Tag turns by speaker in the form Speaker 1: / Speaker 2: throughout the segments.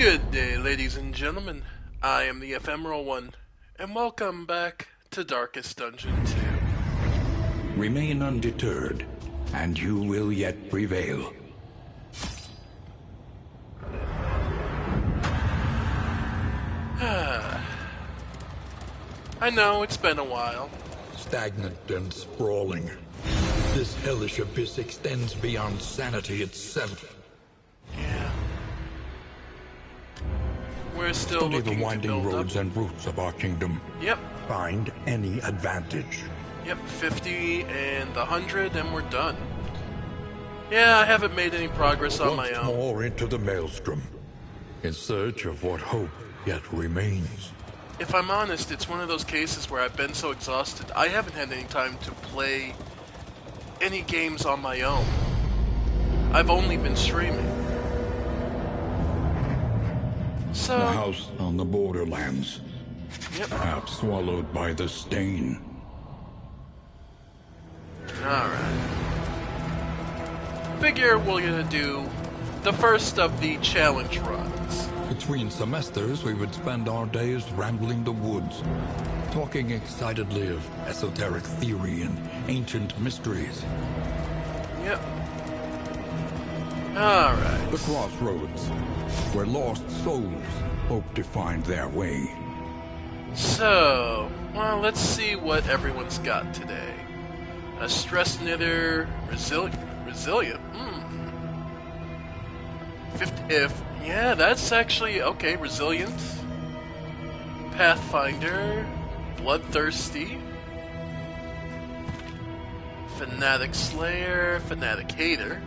Speaker 1: Good day, ladies and gentlemen. I am the Ephemeral One, and welcome back to Darkest Dungeon 2.
Speaker 2: Remain undeterred, and you will yet prevail.
Speaker 1: I know, it's been a while.
Speaker 3: Stagnant and sprawling. This hellish abyss extends beyond sanity itself.
Speaker 1: Yeah. We're still
Speaker 2: Study
Speaker 1: looking
Speaker 2: the winding
Speaker 1: to build
Speaker 2: roads
Speaker 1: up.
Speaker 2: and routes of our kingdom.
Speaker 1: Yep,
Speaker 2: Find any advantage.
Speaker 1: 50 and the 100, and we're done. Yeah, I haven't made any progress on my
Speaker 3: Once
Speaker 1: own.
Speaker 3: more into the maelstrom, in search of what hope yet remains.
Speaker 1: If I'm honest, it's one of those cases where I've been so exhausted, I haven't had any time to play any games on my own. I've only been streaming. So,
Speaker 2: The house on the borderlands,
Speaker 1: yep.
Speaker 2: perhaps swallowed by the stain.
Speaker 1: Alright. Figure we're gonna do the first of the challenge runs.
Speaker 3: Between semesters, we would spend our days rambling the woods, talking excitedly of esoteric theory and ancient mysteries.
Speaker 1: Yep. Alright.
Speaker 2: The crossroads, where lost souls hope to find their way.
Speaker 1: So, well, let's see what everyone's got today. A stress knitter, resilient. 50, yeah, that's actually, okay, resilient. Pathfinder, bloodthirsty. Fanatic Slayer, Fanatic Hater.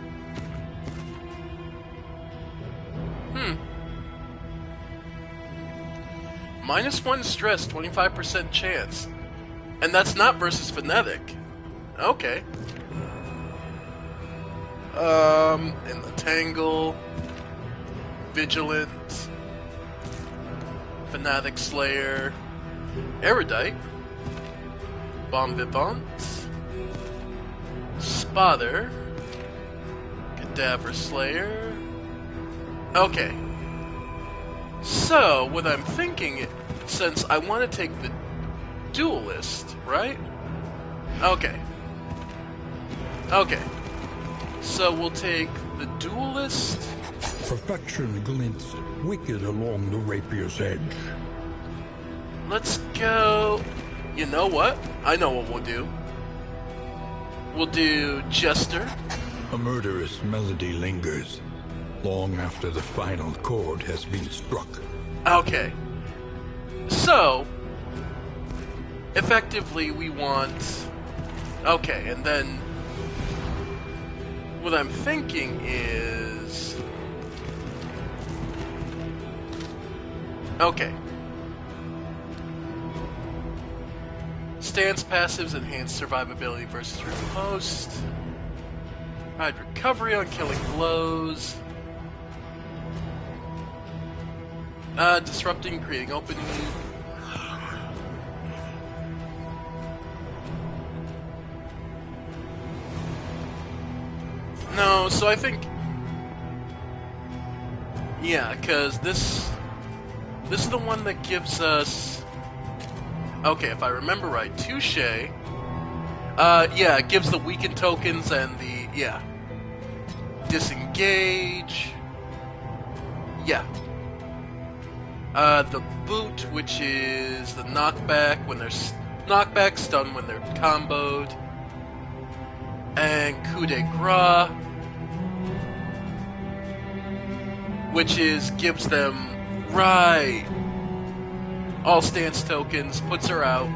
Speaker 1: -1 stress, 25% chance. And that's not versus Fanatic. Okay. In the Tangle, Vigilant, Fanatic Slayer, Erudite, Bon Vivant, Spotter, Cadaver Slayer. Okay. So, what I'm thinking, since I want to take the Duelist, right? Okay. Okay. So we'll take the Duelist.
Speaker 2: Perfection glints wicked along the rapier's edge.
Speaker 1: Let's go. You know what? I know what we'll do. We'll do Jester.
Speaker 3: A murderous melody lingers, long after the final chord has been struck.
Speaker 1: Okay. So, effectively, we want. Okay, and then what I'm thinking is. Okay. Stance passives enhance survivability versus riposte. Hide recovery on killing blows. Disrupting, creating opening. No, so I think. Yeah, because this is the one that gives us. Okay, if I remember right, Touche. Yeah, it gives the weakened tokens and the disengage. Yeah. The boot, which is the knockback when they're knockback, stun when they're comboed, and coup de grace, which is gives them right. All stance tokens, puts her out.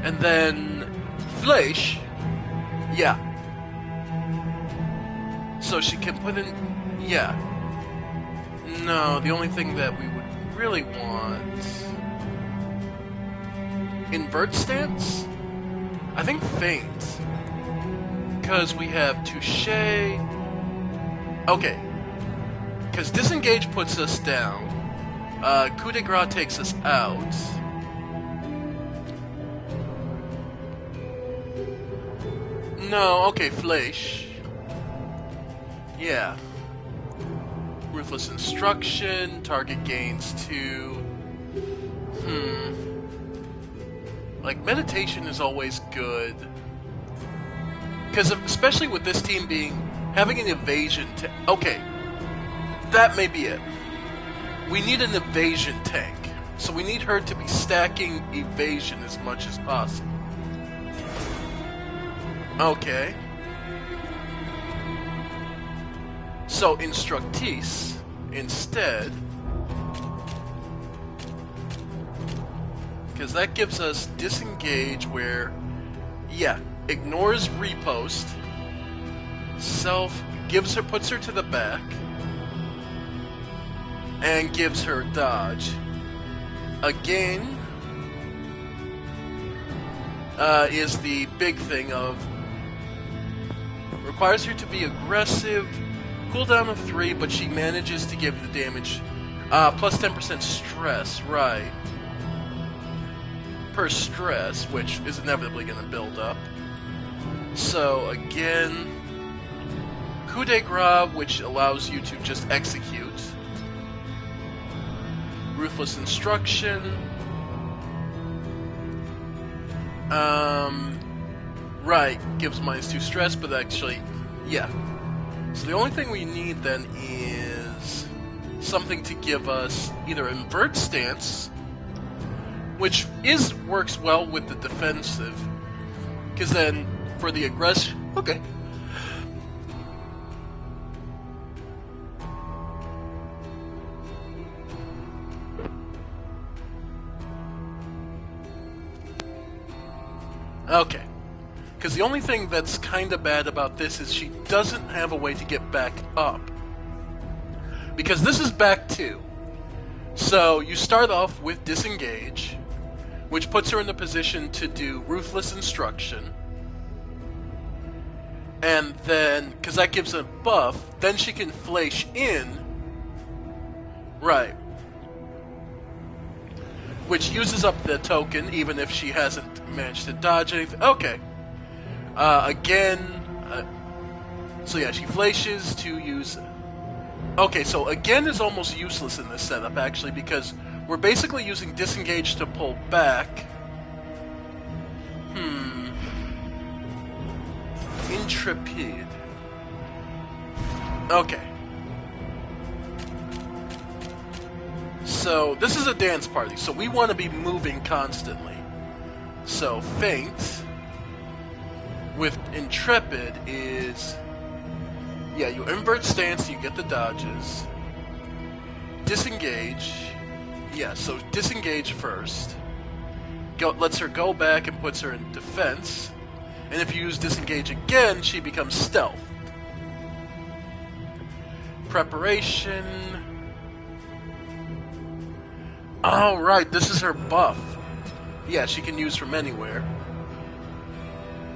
Speaker 1: And then Fleisch, yeah. So she can put in, yeah. No, the only thing that we would really want... Invert stance? I think Feint. Because we have Touche. Okay. Because Disengage puts us down. Coup de grace takes us out. No, okay, Fleisch. Yeah. Ruthless Instruction, target gains 2. Like, meditation is always good. Because especially with this team having an evasion okay, that may be it. We need an evasion tank. So we need her to be stacking evasion as much as possible. Okay. So Instructrice instead, because that gives us disengage where, yeah, ignores repost, puts her to the back, and gives her dodge. Again, is the big thing of requires her to be aggressive, cooldown of 3, but she manages to give the damage plus 10% stress, right? Per stress, which is inevitably going to build up. So again, coup de grace, which allows you to just execute. Ruthless Instruction. Right, gives -2 stress, but actually, yeah. So the only thing we need then is something to give us either invert stance, which works well with the defensive, because then for the aggression, okay. Okay. Because the only thing that's kind of bad about this is she doesn't have a way to get back up. Because this is back 2. So you start off with disengage, which puts her in the position to do Ruthless Instruction. And then, because that gives a buff, then she can flash in. Right. Which uses up the token, even if she hasn't managed to dodge anything. Okay. So yeah, she flashes to use... Okay, so again is almost useless in this setup, actually, because we're basically using disengage to pull back. Intrepid. Okay. So, this is a dance party, so we want to be moving constantly. So, feint with Intrepid is... Yeah, you invert stance, you get the dodges. Disengage. Yeah, so disengage first. Lets her go back and puts her in defense. And if you use disengage again, she becomes stealth. Preparation. Oh, right, this is her buff. Yeah, she can use from anywhere.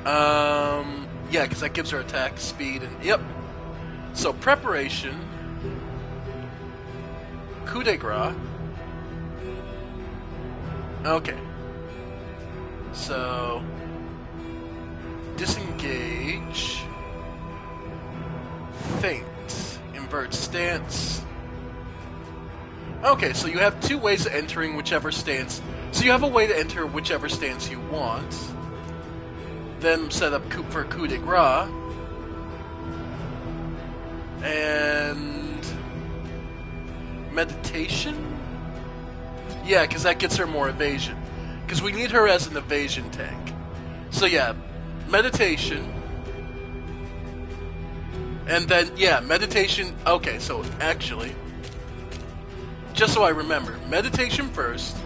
Speaker 1: Yeah, because that gives her attack speed and... Yep. So, preparation. Coup de grace. Okay. So... Disengage. Feint. Invert stance. Okay, so you have 2 ways of entering whichever stance. So you have a way to enter whichever stance you want. Then set up for coup de grace. And... meditation? Yeah, because that gets her more evasion. Because we need her as an evasion tank. So yeah, meditation. And then, yeah, meditation... Okay, so actually... Just so I remember, meditation first,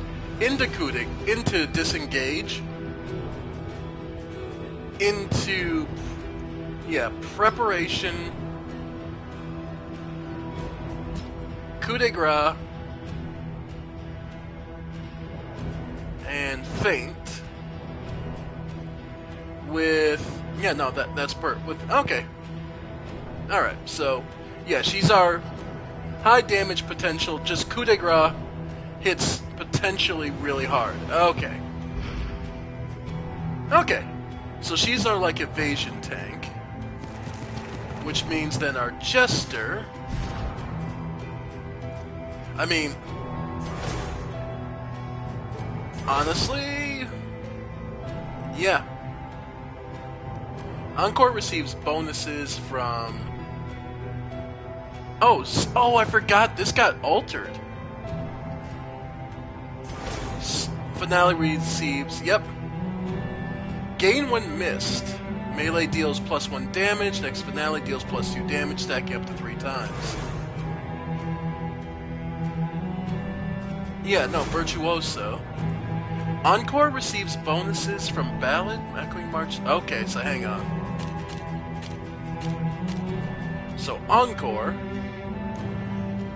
Speaker 1: into disengage, into, yeah, preparation, coup de grace, and feint, with, yeah, no, that's okay. Alright, so, yeah, she's our high damage potential, just coup de grace hits potentially really hard. Okay. Okay. So she's our, like, evasion tank. Which means then our Jester I mean, honestly, yeah. Encore receives bonuses from... Oh, I forgot, this got altered. Finale receives, yep. Gain when missed. Melee deals +1 damage, next finale deals +2 damage, stacking up to 3 times. Yeah, no, Virtuoso. Encore receives bonuses from Ballad, Echoing March... Okay, so hang on. So, Encore...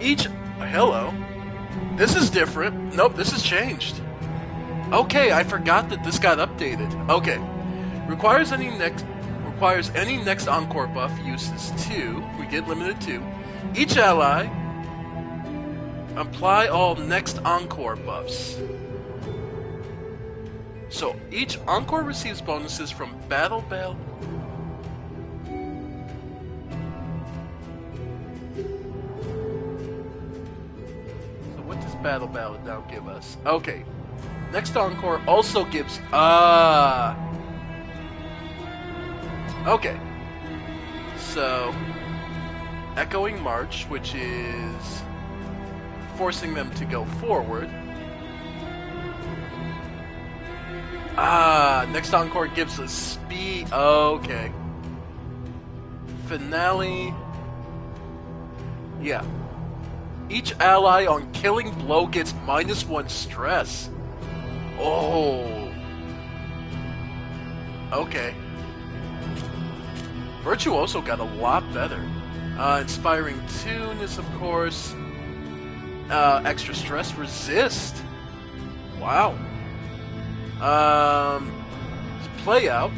Speaker 1: Each... Hello. This is different. Nope, this has changed. Okay, I forgot that this got updated. Okay. Requires any next Encore buff uses 2. We get limited 2. Each ally... Apply all next Encore buffs. So, each Encore receives bonuses from Battle Bell. So, what does Battle Ballad now give us? Okay. Next Encore also gives... Okay. So, Echoing March, which is forcing them to go forward. Next Encore gives us speed. Okay. Finale. Yeah. Each ally on killing blow gets -1 stress. Oh. Okay. Virtuoso got a lot better. Inspiring Tune is, of course, extra stress resist. Wow. Play out.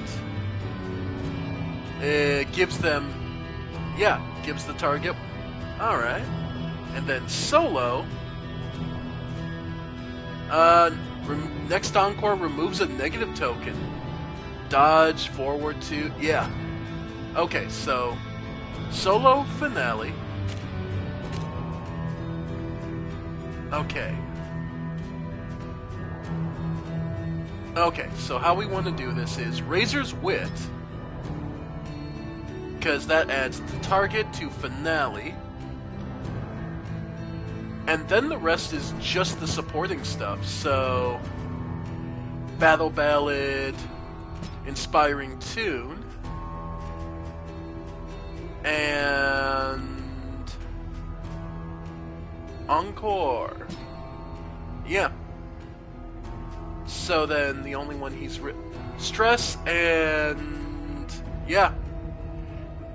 Speaker 1: It gives them, yeah, gives the target. All right. And then solo. Next Encore removes a negative token. Dodge forward to, yeah. Okay, so solo finale. Okay. Okay, so how we want to do this is Razor's Wit, because that adds the target to finale, and then the rest is just the supporting stuff. So Battle Ballad, Inspiring Tune, and Encore. Yeah. So then the only one he's stress and yeah,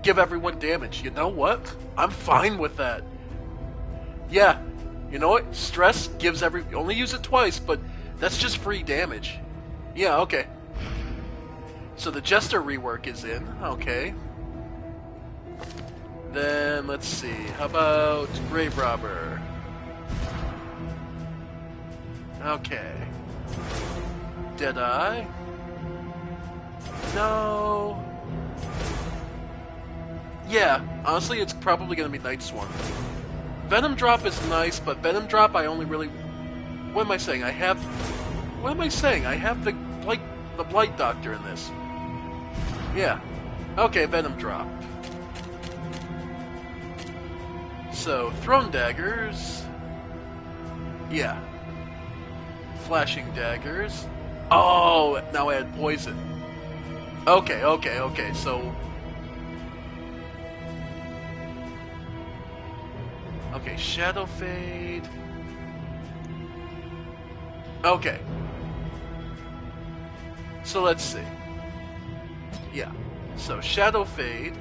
Speaker 1: give everyone damage. You know what? I'm fine with that. Yeah, you know what? Stress gives only use it twice, but that's just free damage. Yeah, okay. So the Jester rework is in. Okay. Then let's see. How about Grave Robber? Okay. Deadeye? No. Yeah, honestly, it's probably gonna be Night Swarm. Venom Drop is nice, but Venom Drop I only really... What am I saying? I have the Blight Doctor in this. Yeah. Okay, Venom Drop. So, Throne Daggers... Yeah. Flashing Daggers... Oh, now I add Poison. Okay, so... Okay, Shadow Fade... Okay. So let's see. Yeah. So, Shadow Fade...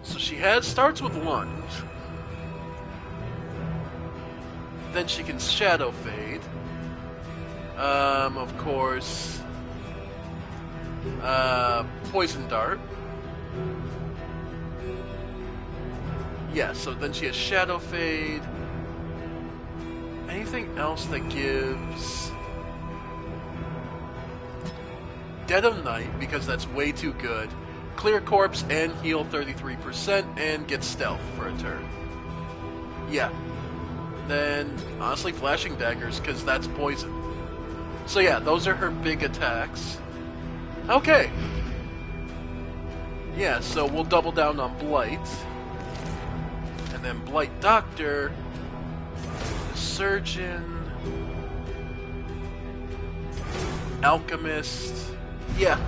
Speaker 1: So she starts with Lunge. Then she can Shadow Fade. Of course, Poison Dart. Yeah, so then she has Shadow Fade. Anything else that gives... Dead of Night, because that's way too good. Clear Corpse and heal 33% and get Stealth for a turn. Yeah. Then, honestly, flashing daggers, because that's poison. So yeah, those are her big attacks. Okay. Yeah, so we'll double down on Blight. And then Blight Doctor, Surgeon, Alchemist. Yeah.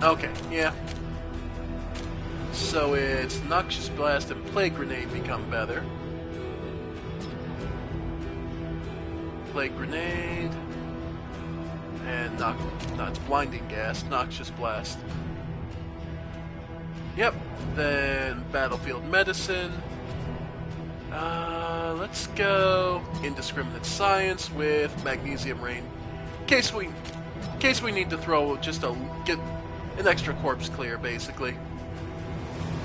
Speaker 1: Okay, yeah. So it's Noxious Blast and Plague Grenade become better. Plague Grenade. And no, it's Blinding Gas, Noxious Blast. Yep. Then Battlefield Medicine. Let's go Indiscriminate Science with Magnesium Rain. In case we need to throw just get an extra corpse clear, basically.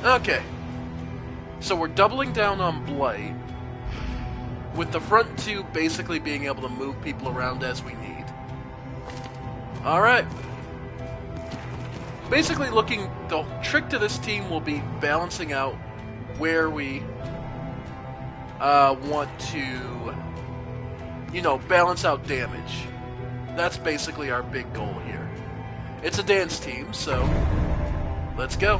Speaker 1: Okay. So we're doubling down on Blight, with the front two basically being able to move people around as we need. Alright. Basically the trick to this team will be balancing out where we want to, balance out damage. That's basically our big goal here. It's a dance team, so let's go.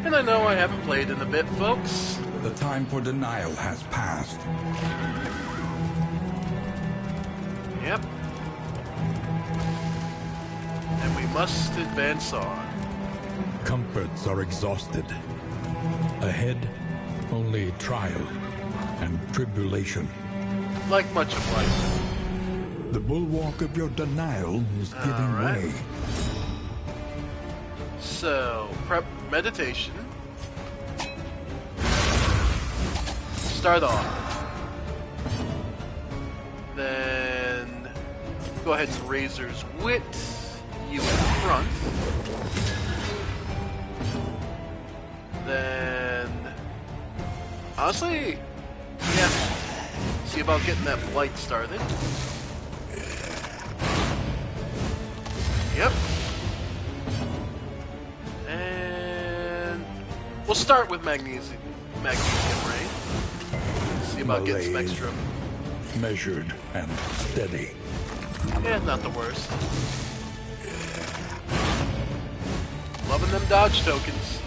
Speaker 1: And I know I haven't played in a bit, folks.
Speaker 2: The time for denial has passed.
Speaker 1: Yep. And we must advance on.
Speaker 3: Comforts are exhausted. Ahead, only trial and tribulation.
Speaker 1: Like much of life.
Speaker 2: The bulwark of your denial is giving way.
Speaker 1: So, prep meditation. Start off. Then go ahead and Razor's Wit. You in front. Then, honestly, yeah. See about getting that Blight started. Yep. And we'll start with Magnesium Rain. See about getting Spectrum.
Speaker 3: Measured and steady.
Speaker 1: Yeah, not the worst. Loving them dodge tokens.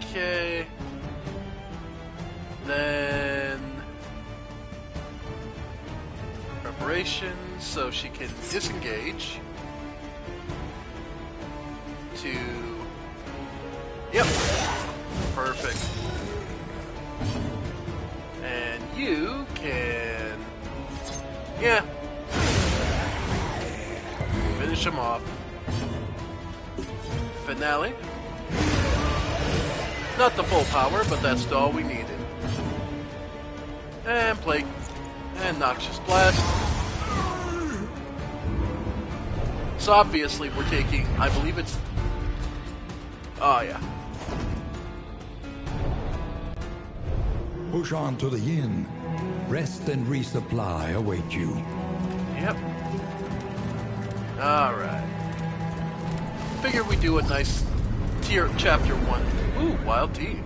Speaker 1: Okay. Then Reverberation, so she can disengage. To... Yep. Perfect. And you can... Yeah. Finish him off. Finale. Not the full power, but that's all we needed. And Plague. And Noxious Blast. So obviously we're taking, I believe it's... Oh yeah.
Speaker 3: Push on to the inn. Rest and resupply await you.
Speaker 1: Yep. Alright. Figure we do a nice chapter 1. Ooh, Wild Tea.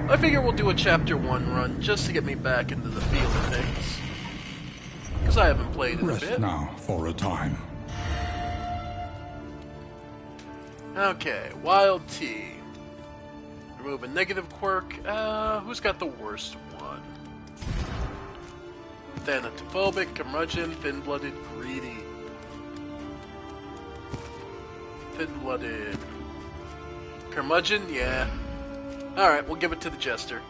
Speaker 1: I figure we'll do a chapter 1 run just to get me back into the feel of things. Because I haven't played in a bit.
Speaker 2: Rest now for a time.
Speaker 1: Okay, Wild Tea. Remove a negative quirk. Who's got the worst one? Thanatophobic, Curmudgeon, Thin-Blooded, Greedy. Thin-Blooded. Curmudgeon, yeah. Alright, we'll give it to the Jester.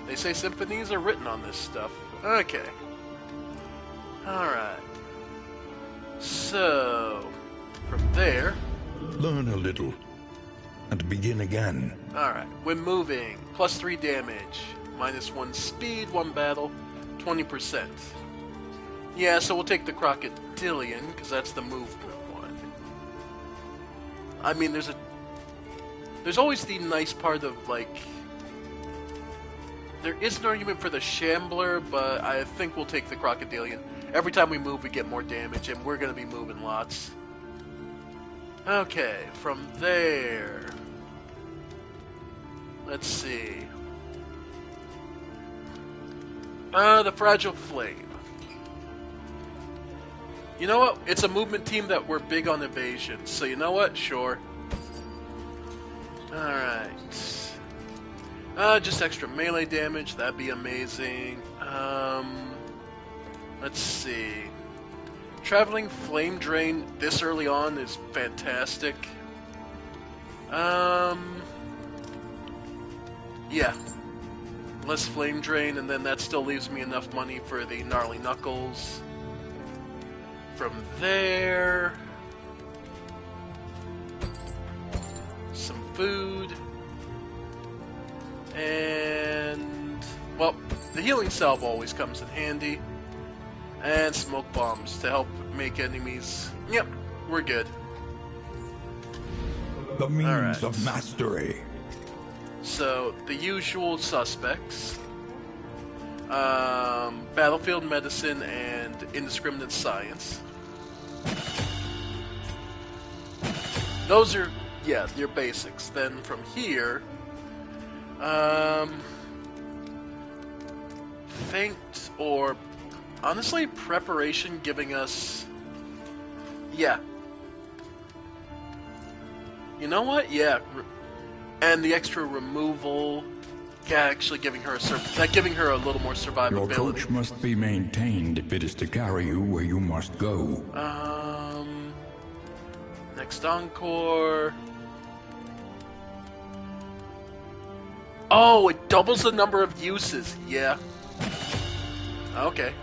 Speaker 1: They say symphonies are written on this stuff. Okay. Alright. So, from there...
Speaker 3: Learn a little, and begin again.
Speaker 1: Alright, when moving, plus 3 damage, minus 1 speed, 1 battle, 20%. Yeah, so we'll take the Crocodilian, because that's the movement one. I mean, there's always the nice part of, like... There is an argument for the Shambler, but I think we'll take the Crocodilian. Every time we move, we get more damage, and we're going to be moving lots. Okay, from there... Let's see. The Fragile Flame. You know what? It's a movement team that we're big on evasion, so you know what? Sure. Alright. Just extra melee damage, that'd be amazing. Let's see. Traveling Flame Drain this early on is fantastic. Yeah. Less Flame Drain, and then that still leaves me enough money for the Gnarly Knuckles. From there... some food. And... well, the Healing Salve always comes in handy. And Smoke Bombs to help make enemies... yep, we're good.
Speaker 3: The means
Speaker 1: Alright.
Speaker 3: of mastery.
Speaker 1: So, the usual suspects. Battlefield Medicine and Indiscriminate Science. Those are, yeah, your basics. Then from here, Faint or, honestly, Preparation giving us, yeah. You know what? Yeah. And the extra removal, yeah, actually giving her a little more survivability.
Speaker 3: Your coach must be maintained if it is to carry you where you must go.
Speaker 1: Next Encore. Oh, it doubles the number of uses. Yeah. Okay.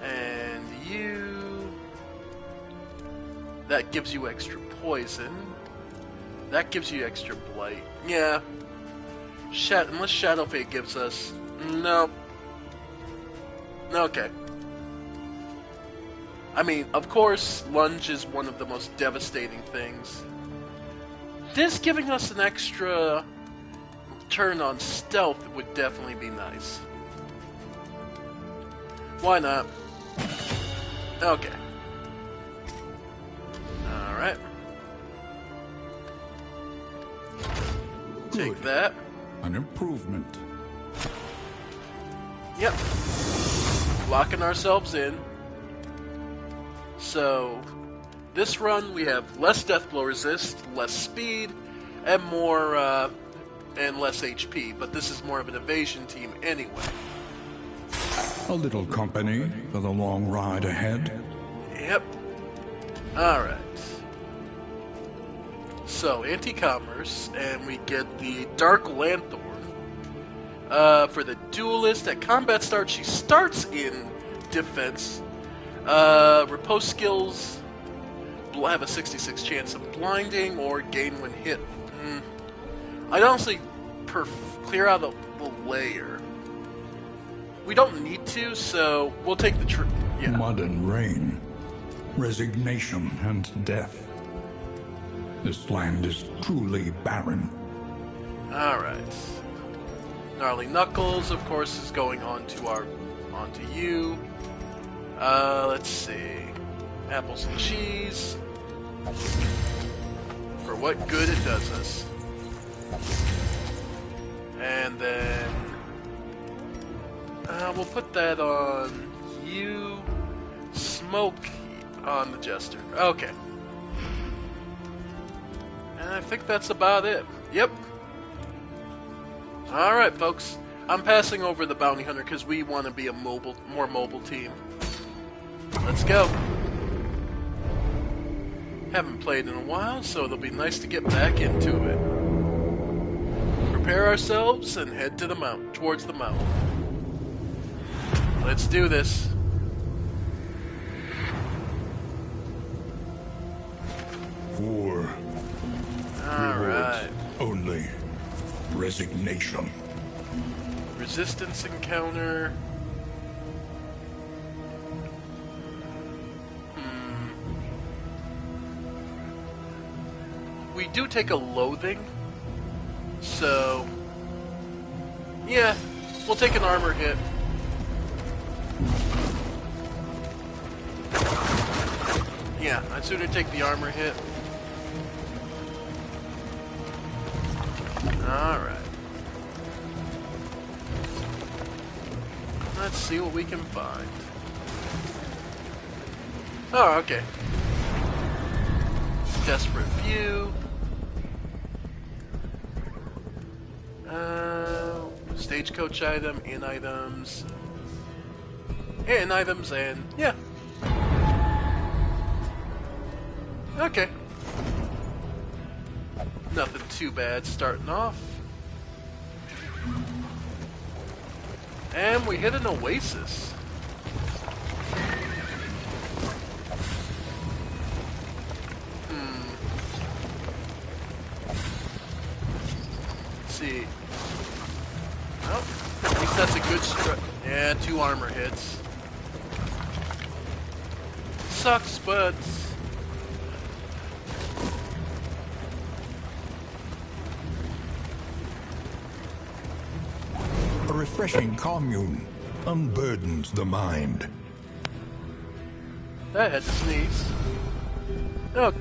Speaker 1: And you... that gives you extra poison. That gives you extra blight. Yeah. Unless Shadow Fate gives us... nope. Okay. I mean, of course, Lunge is one of the most devastating things. This giving us an extra turn on Stealth would definitely be nice. Why not? Okay. Alright. Take
Speaker 3: Good.
Speaker 1: that.
Speaker 3: An improvement.
Speaker 1: Yep. Locking ourselves in. So, this run we have less Deathblow resist, less speed, and more, and less HP. But this is more of an evasion team anyway.
Speaker 3: A little company for the long ride ahead.
Speaker 1: Yep. Alright. So, anti-commerce, and we get the Dark Lanthorn. For the Duelist, at combat start, she starts in defense. Riposte skills have a 66 chance of blinding or gain when hit. I'd honestly clear out the layer. We don't need to, so we'll take the yeah.
Speaker 3: Mud and rain. Resignation and death. This land is truly barren.
Speaker 1: Alright. Gnarly Knuckles, of course, is going onto you. Let's see. Apples and cheese. For what good it does us. And then... we'll put that on you. Smoke on the Jester. Okay. And I think that's about it. Yep. Alright, folks. I'm passing over the Bounty Hunter because we want to be a more mobile team. Let's go. Haven't played in a while, so it'll be nice to get back into it. Prepare ourselves and head to the mountain, towards the mountain. Let's do this.
Speaker 3: For
Speaker 1: Alright.
Speaker 3: only resignation.
Speaker 1: Resistance encounter. We do take a loathing, so Yeah, we'll take an armor hit. Yeah, I'd sooner take the armor hit. Alright. Let's see what we can find. Oh, okay. Desperate View. Stagecoach item, in items. In items, and yeah. Okay. Nothing too bad starting off. And we hit an oasis. Let's see. Oh, at least that's a good strike. Yeah, 2 armor hits. Sucks, but...
Speaker 3: A refreshing commune unburdens the mind.
Speaker 1: I had to sneeze. Oh.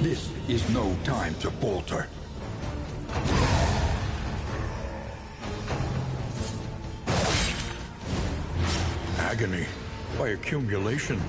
Speaker 3: This is no time to falter. Agony by accumulation.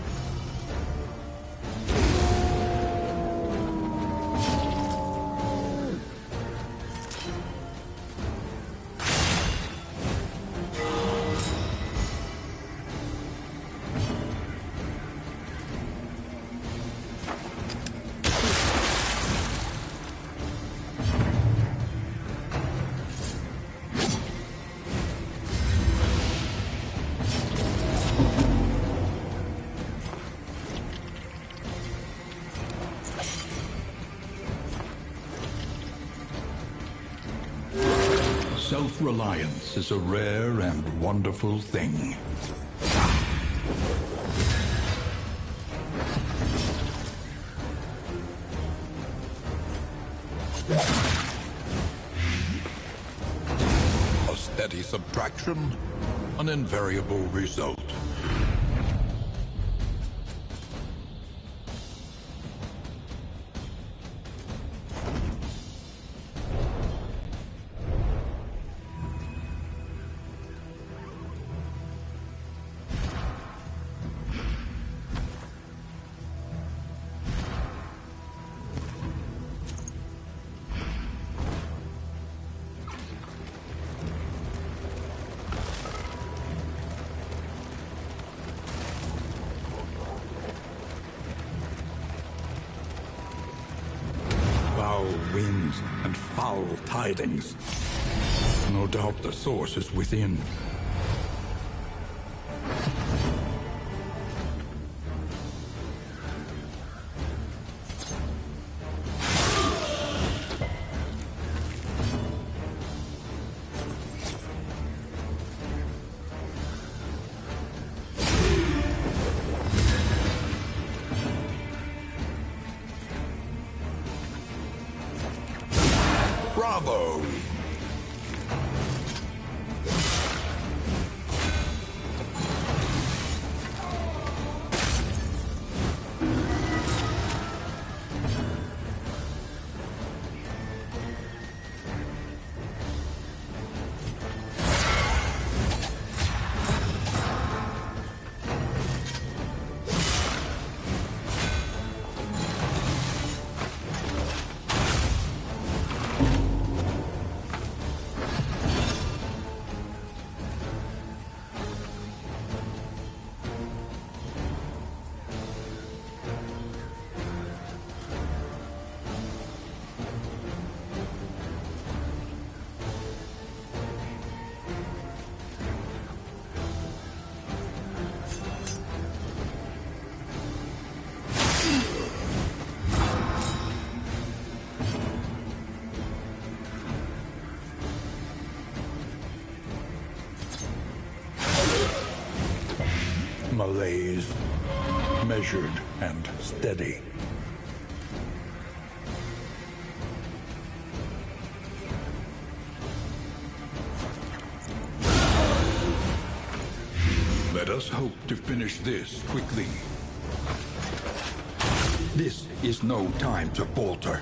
Speaker 3: Self-reliance is a rare and wonderful thing. A steady subtraction, an invariable result. signs and foul tidings. No doubt the source is within. Bravo! Malaise, measured and steady. Let us hope to finish this quickly. This is no time to falter.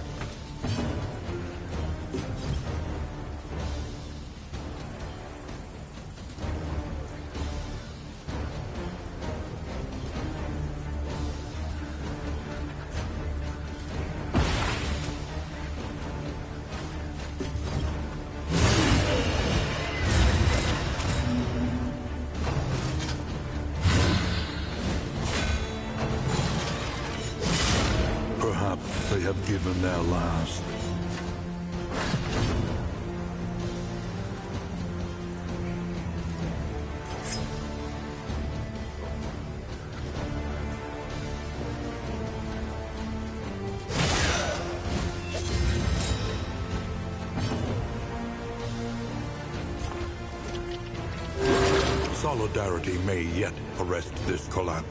Speaker 3: Perhaps they have given their last. Solidarity may yet arrest this collapse.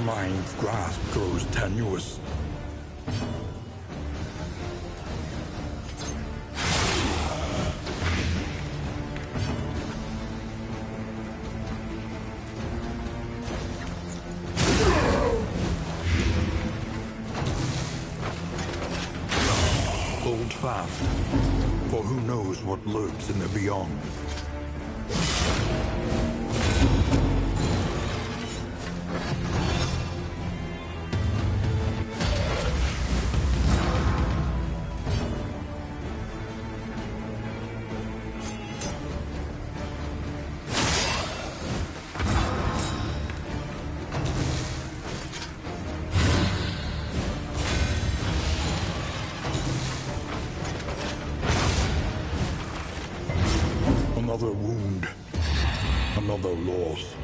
Speaker 3: mind's grasp grows tenuous. Hold fast, for who knows what lurks in the beyond. Another wound, another loss.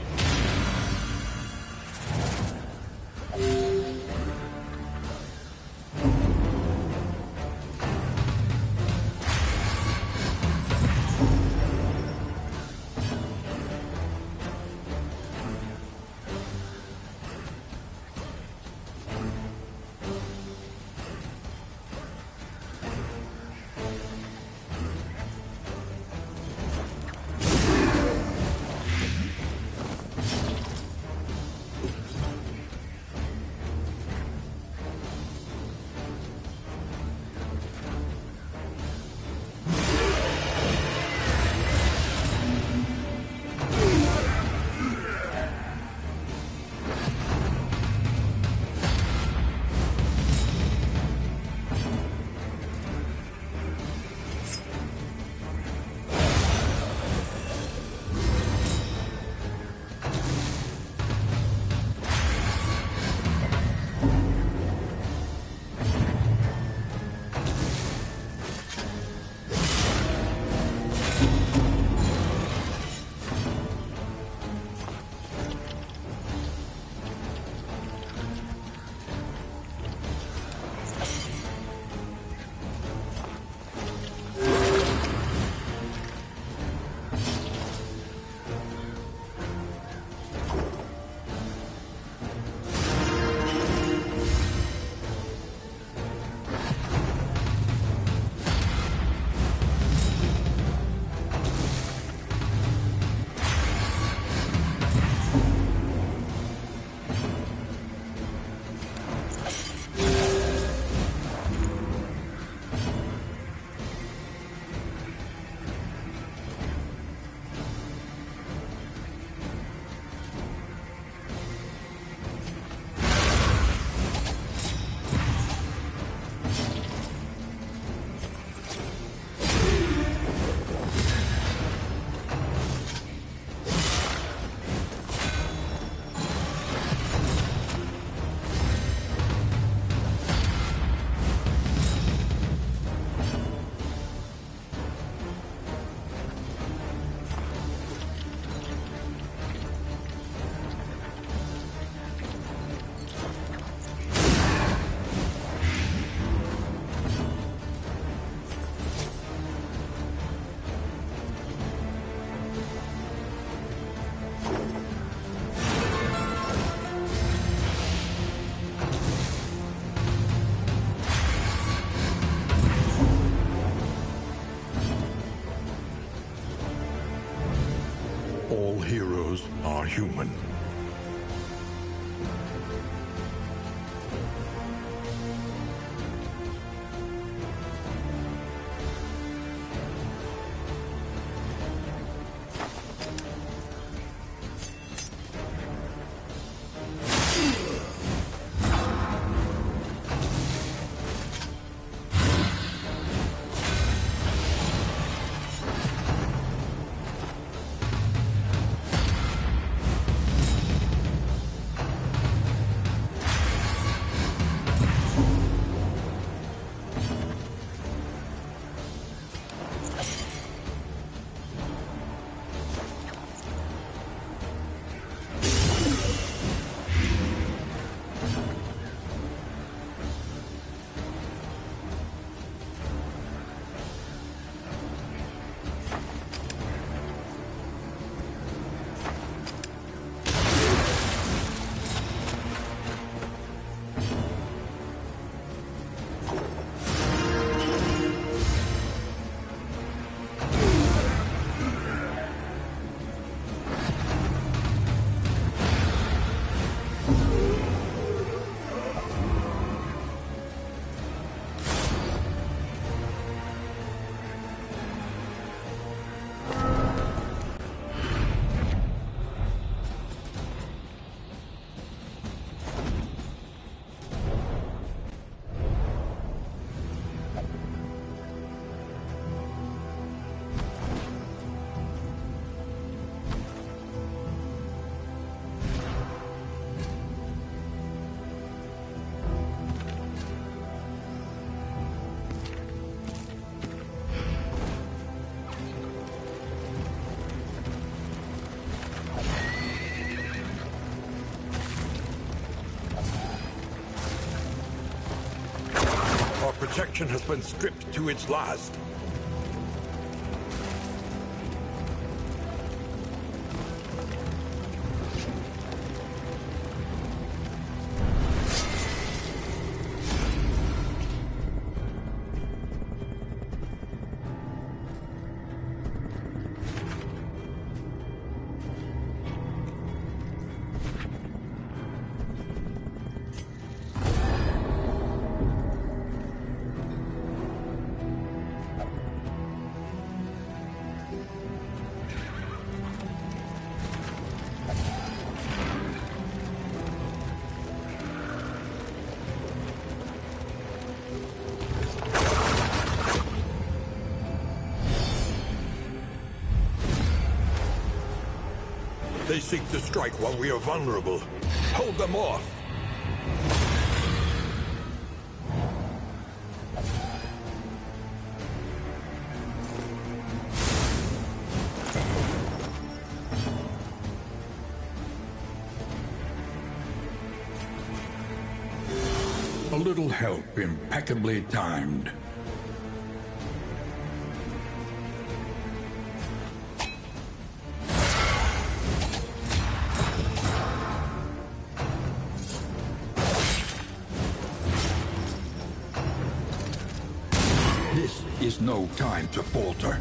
Speaker 3: All heroes are human. protection has been stripped to its last. They seek to strike while we are vulnerable. Hold them off!
Speaker 2: A little help impeccably timed. This is no time to falter.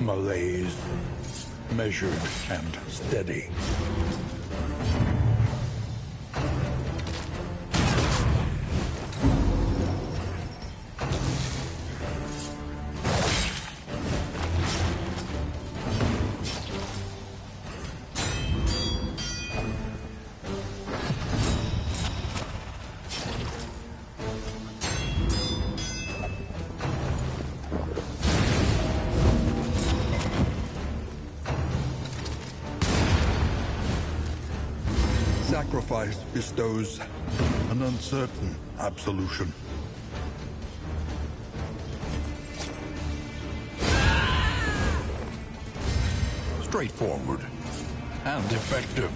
Speaker 2: Malaise, measured and steady. Sacrifice bestows an uncertain absolution. Straightforward and effective.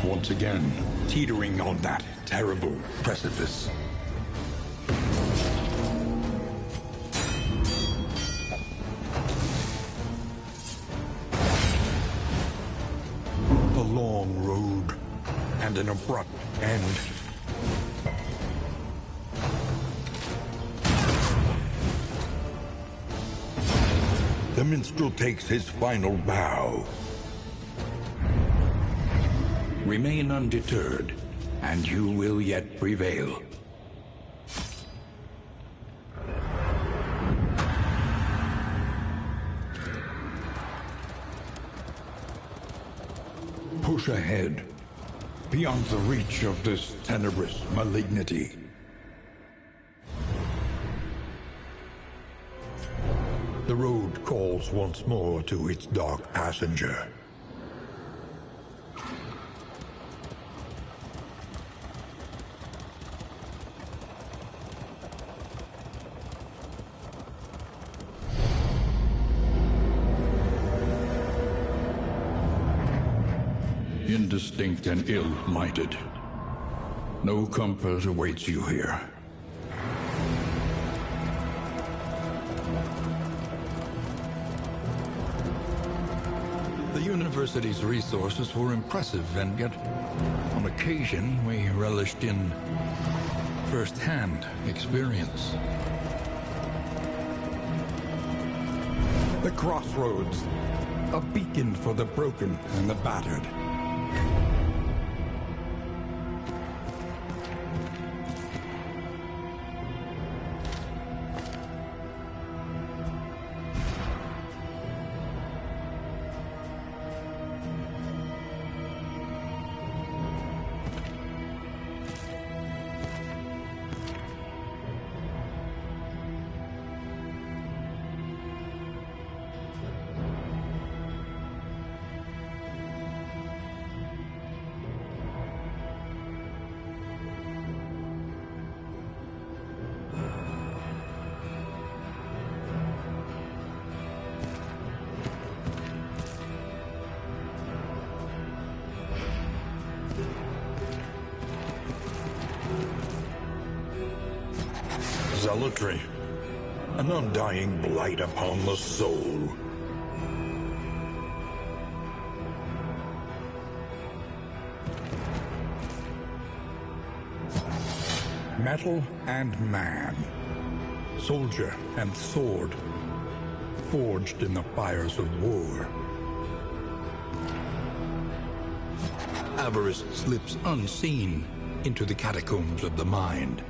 Speaker 2: Once again, teetering on that terrible precipice. A long road and an abrupt end. The minstrel takes his final bow. Remain undeterred, and you will yet prevail. Push ahead, beyond the reach of this tenebrous malignity. The road calls once more to its dark passenger. indistinct and ill-minded. No comfort awaits you here.
Speaker 3: The university's resources were impressive, and yet, on occasion, we relished in first-hand experience.
Speaker 2: The crossroads, a beacon for the broken and the battered.
Speaker 4: Zealotry, an undying blight upon the soul.
Speaker 2: Metal and man, soldier and sword, forged in the fires of war.
Speaker 3: Avarice slips unseen into the catacombs of the mind.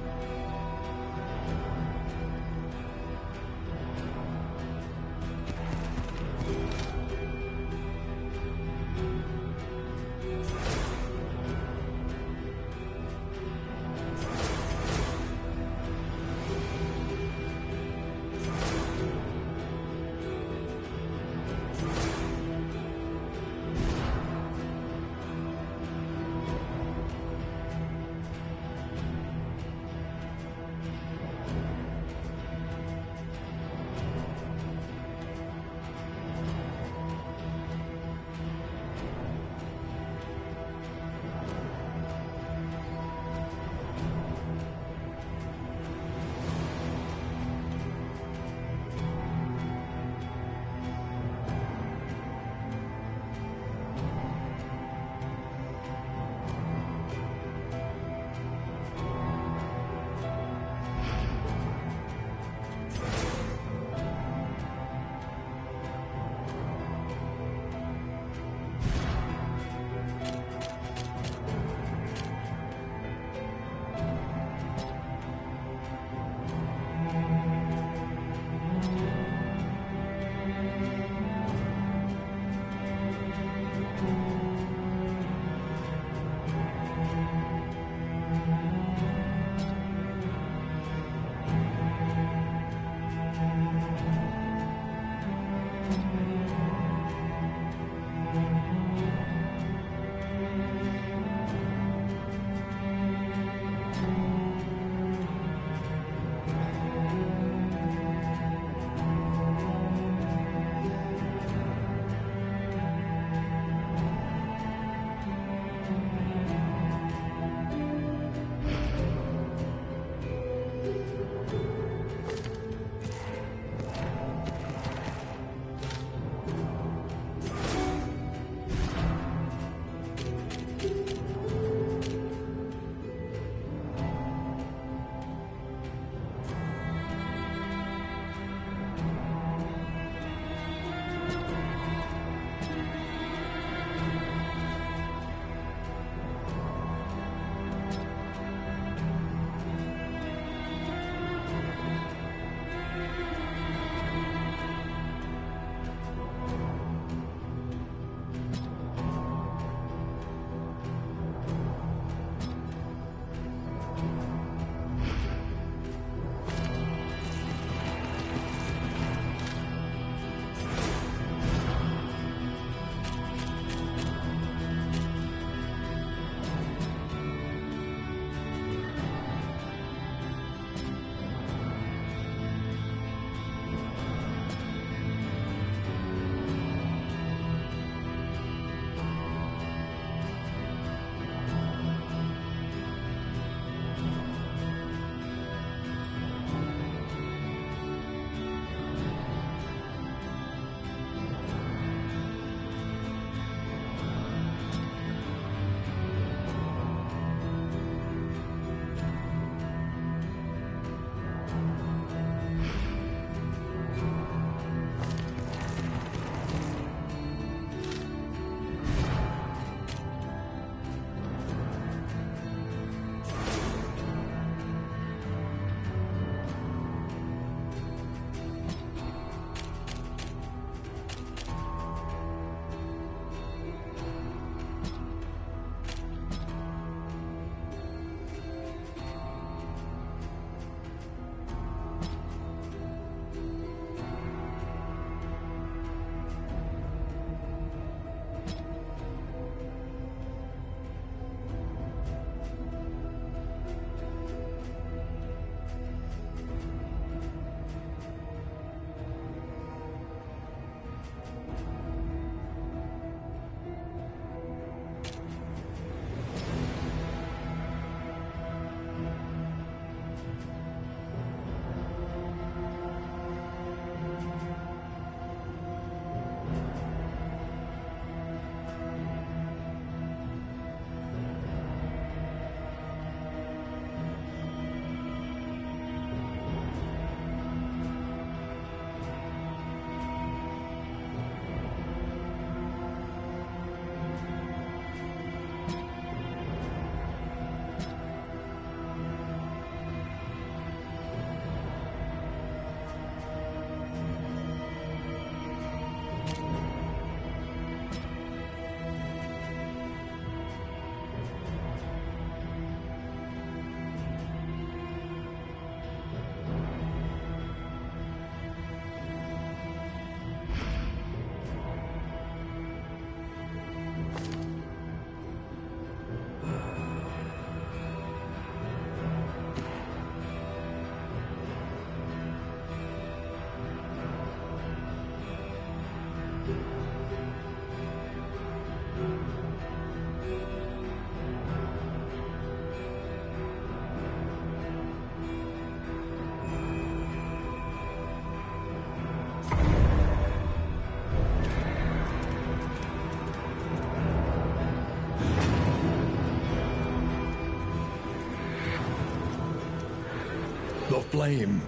Speaker 3: flame,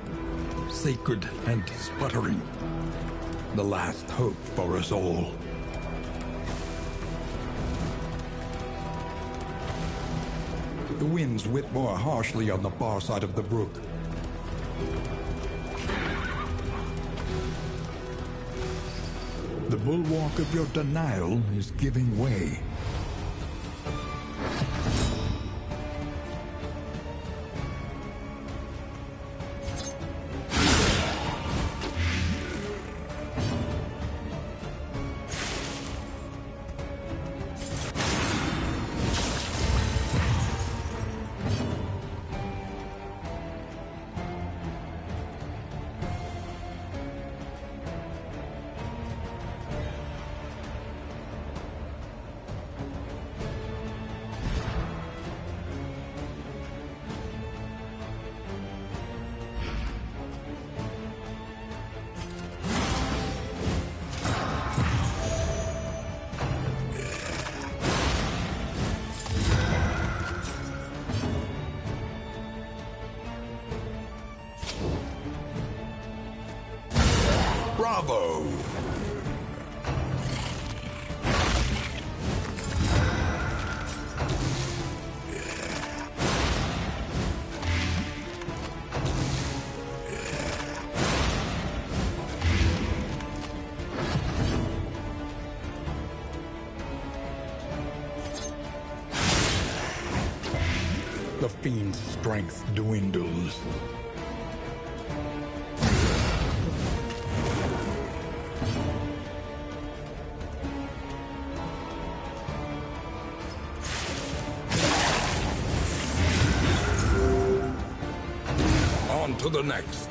Speaker 3: sacred and sputtering. The last hope for us all. The winds whip more harshly on the far side of the brook. The bulwark of your denial is giving way.
Speaker 4: Bravo!
Speaker 3: The fiend's strength dwindles.
Speaker 4: On to the next.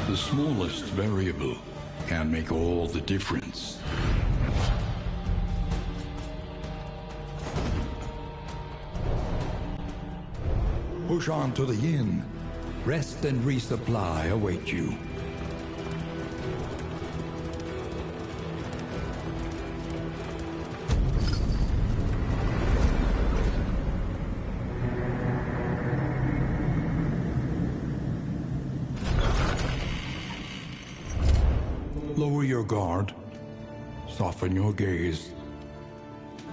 Speaker 2: The smallest variable can make all the difference.
Speaker 3: Push on to the inn. Rest and resupply await you. Lower your guard. Soften your gaze.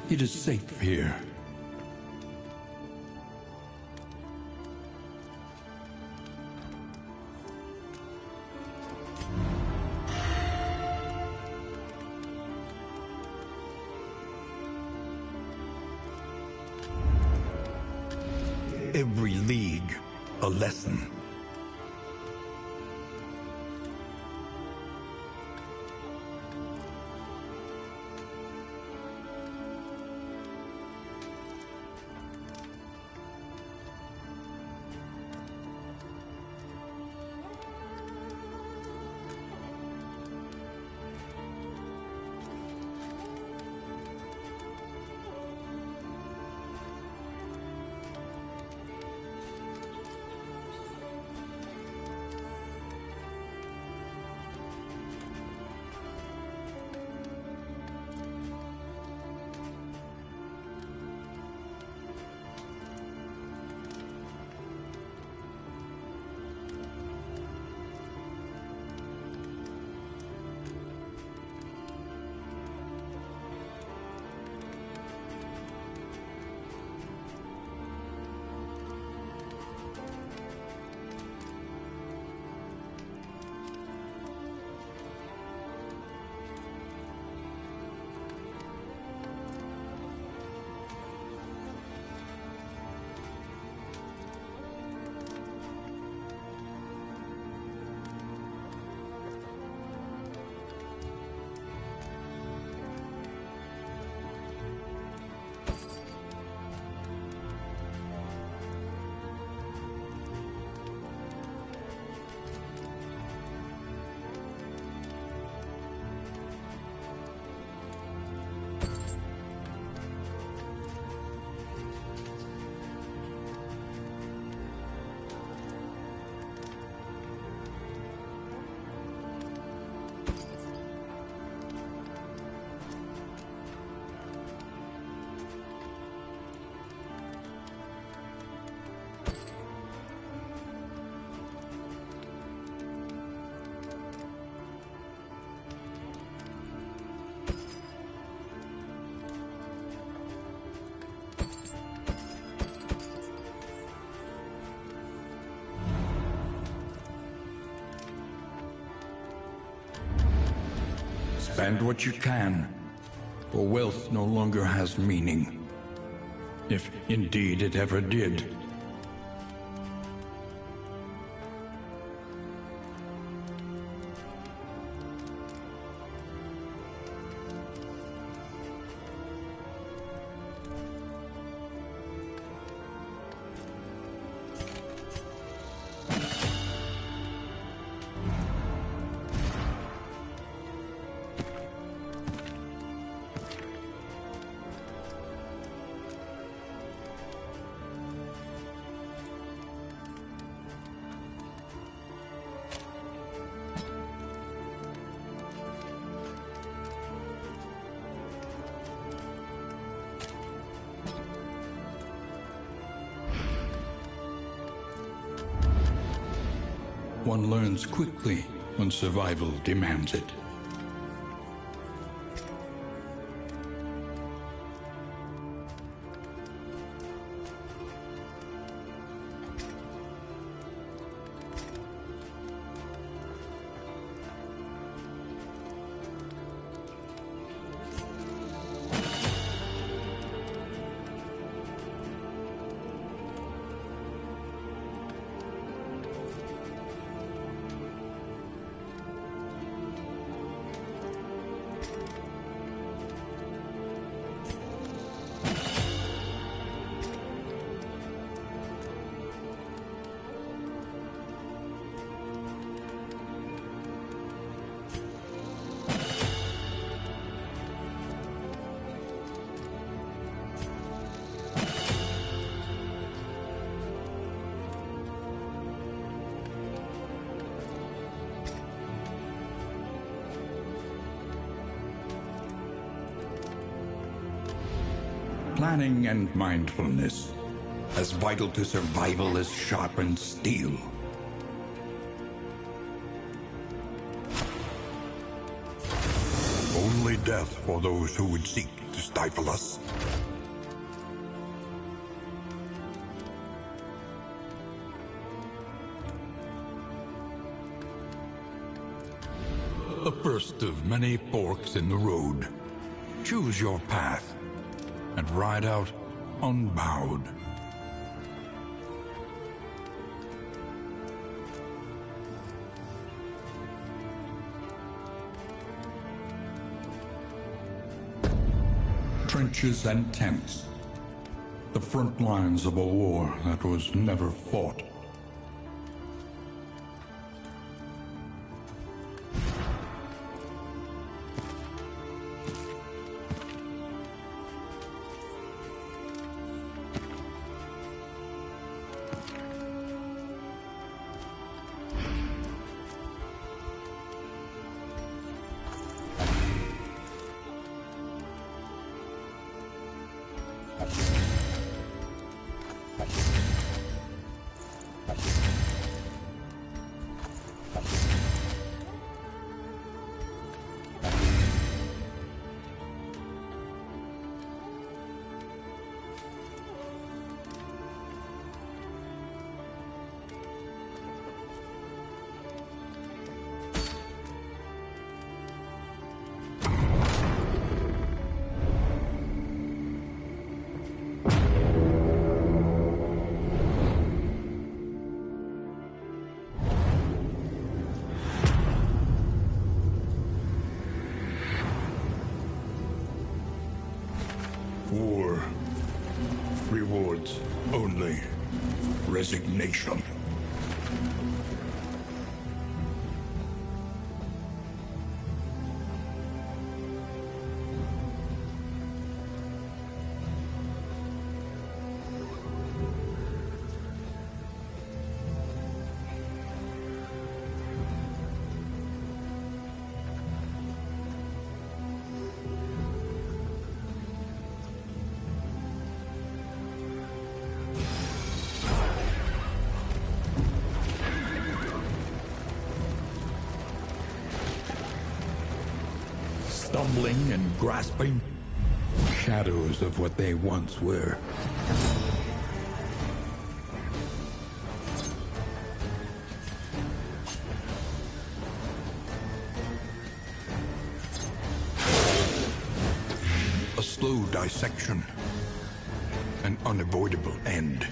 Speaker 3: It is safe here. Every league, a lesson. Spend what you can, for wealth no longer has meaning. If indeed it ever did. One learns quickly when survival demands it. Planning and mindfulness, as vital to survival as sharpened steel.
Speaker 4: Only death for those who would seek to stifle us.
Speaker 3: The first of many forks in the road. Choose your path and ride out unbowed. Trenches and tents. The front lines of a war that was never fought.
Speaker 4: War rewards only resignation.
Speaker 3: Stumbling and grasping, shadows of what they once were. slow dissection. An unavoidable end.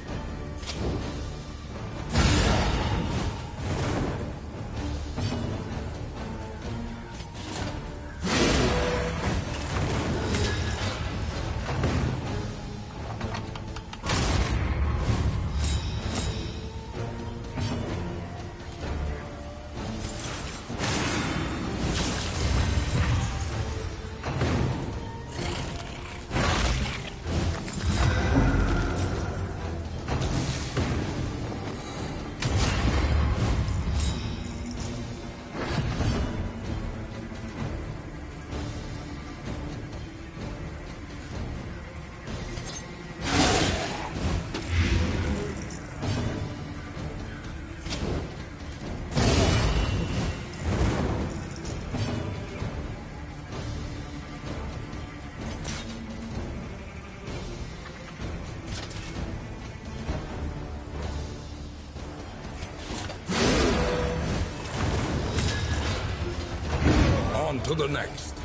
Speaker 3: On to the next.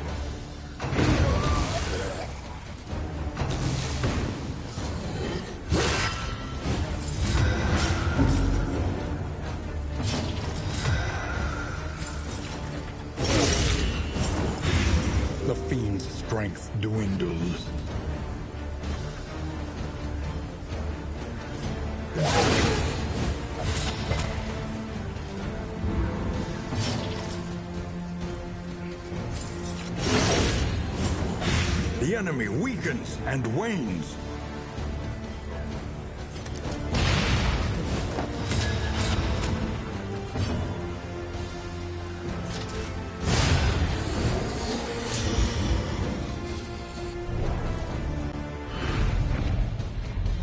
Speaker 3: The fiend's strength dwindles. The enemy weakens and wanes.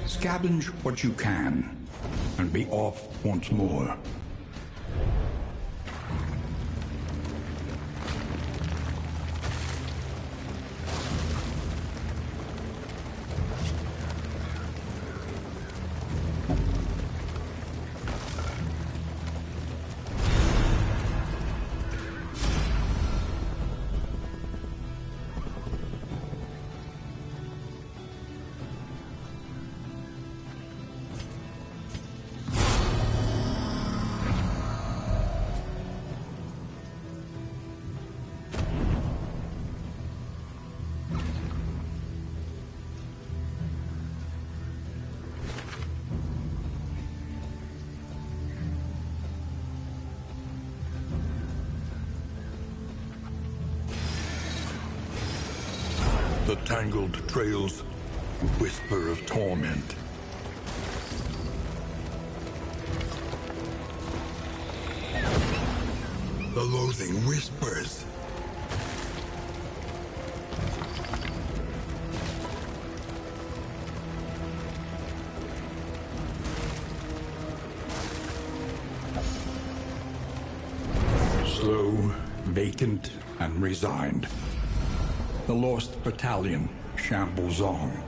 Speaker 3: Scavenge what you can, and be off once more. The tangled trails whisper of torment. The loathing whispers. Slow, vacant, and resigned. The lost battalion shambles on.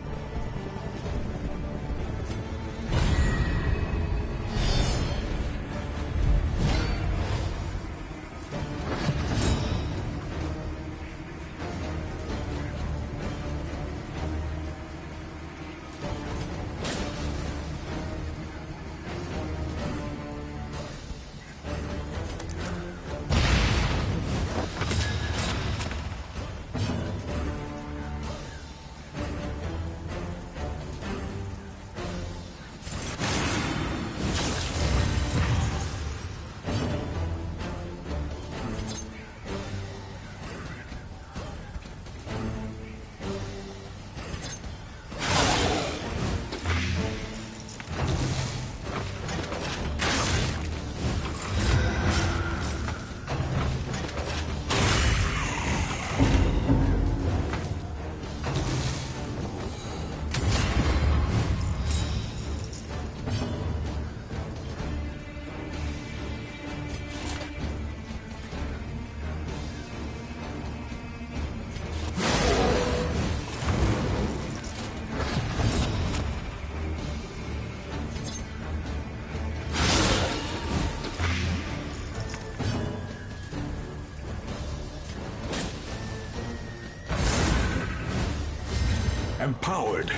Speaker 2: empowered,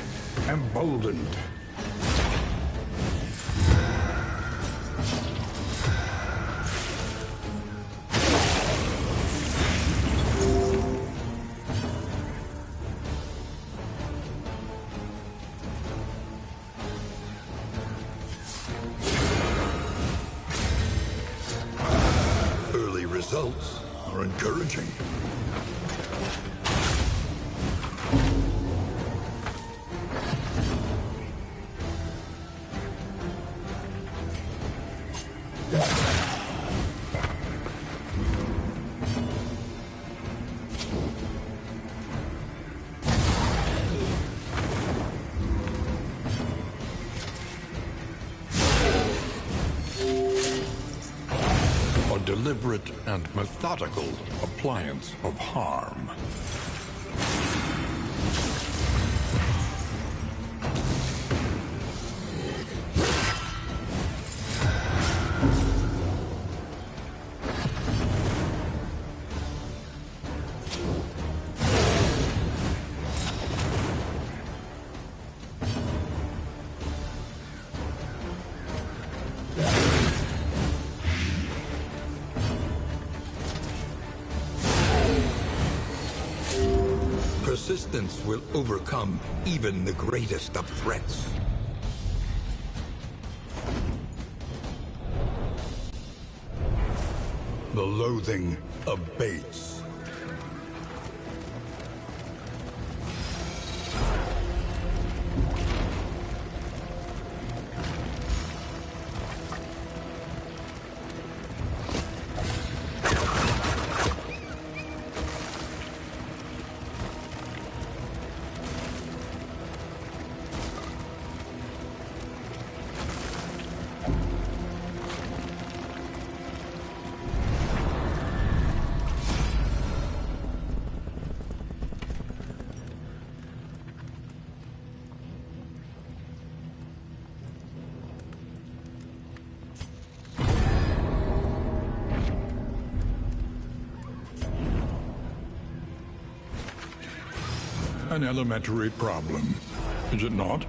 Speaker 2: emboldened.
Speaker 4: Early results are encouraging.
Speaker 3: A deliberate and methodical appliance of harm. Persistence will overcome even the greatest of threats.
Speaker 2: The loathing abates.
Speaker 3: An elementary problem, is it not?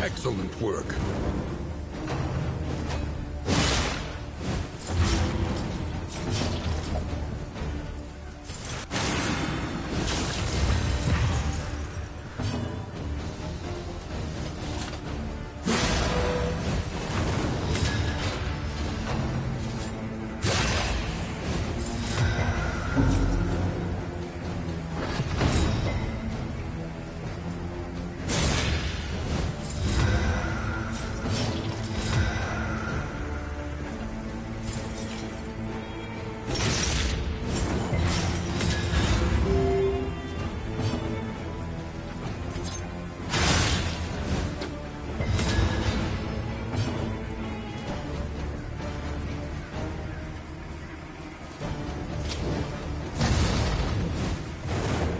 Speaker 3: Excellent work.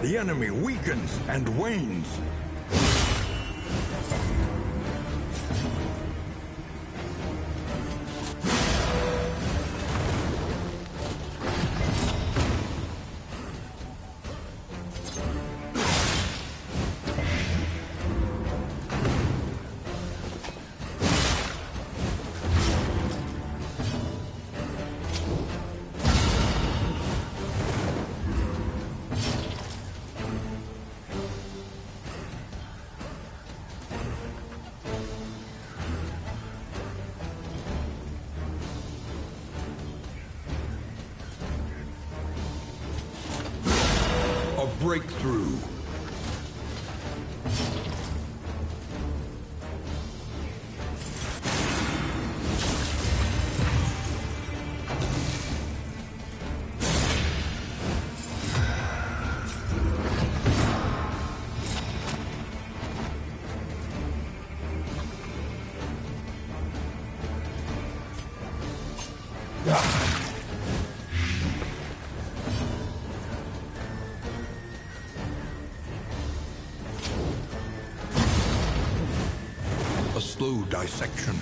Speaker 2: The enemy weakens and wanes.
Speaker 3: A breakthrough. slow dissection.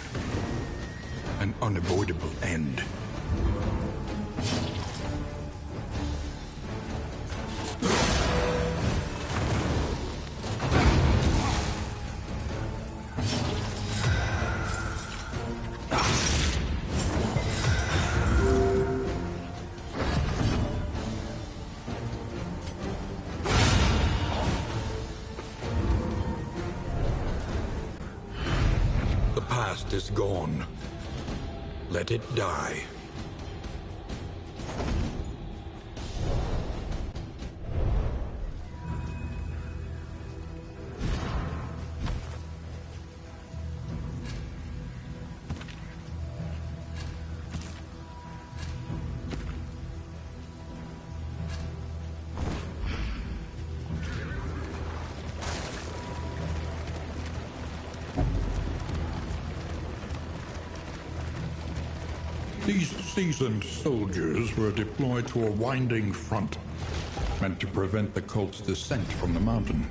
Speaker 3: An unavoidable end. The past is gone. Let it die. These seasoned soldiers were deployed to a winding front, meant to prevent the cult's descent from the mountain.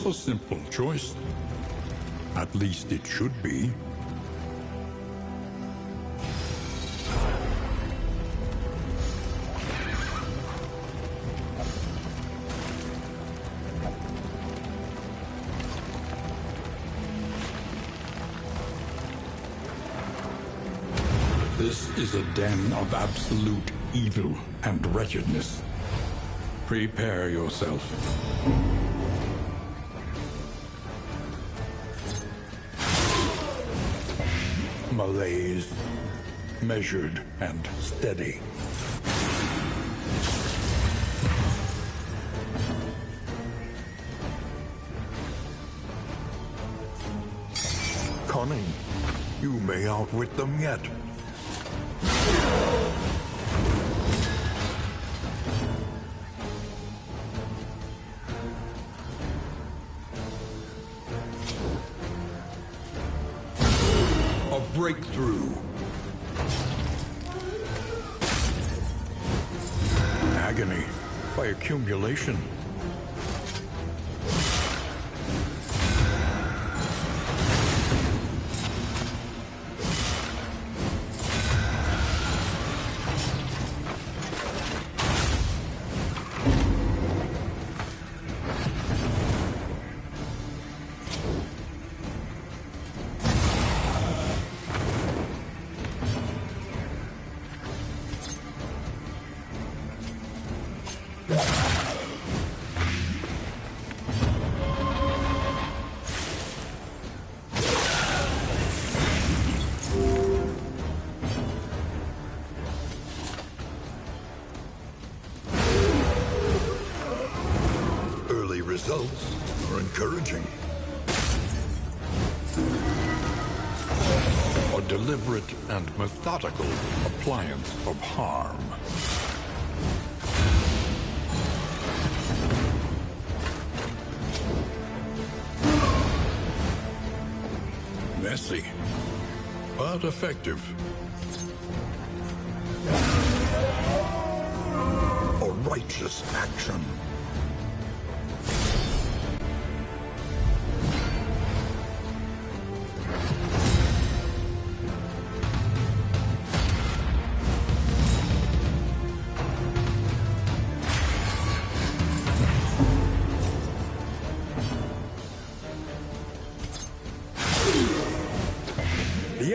Speaker 3: A simple choice. At least it should be. This is a den of absolute evil and wretchedness. Prepare yourself. Malaise, measured and steady. Cunning, you may outwit them yet. A breakthrough. Agony by accumulation. Results are encouraging. A deliberate and methodical appliance of harm. Messy, but effective. A righteous action.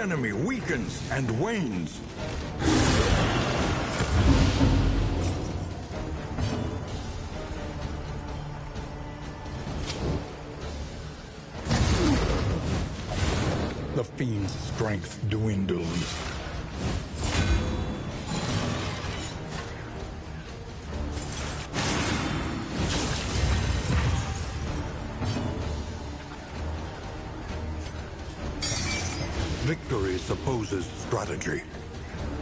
Speaker 4: The enemy weakens and wanes. The fiend's strength dwindles. Victory supposes strategy.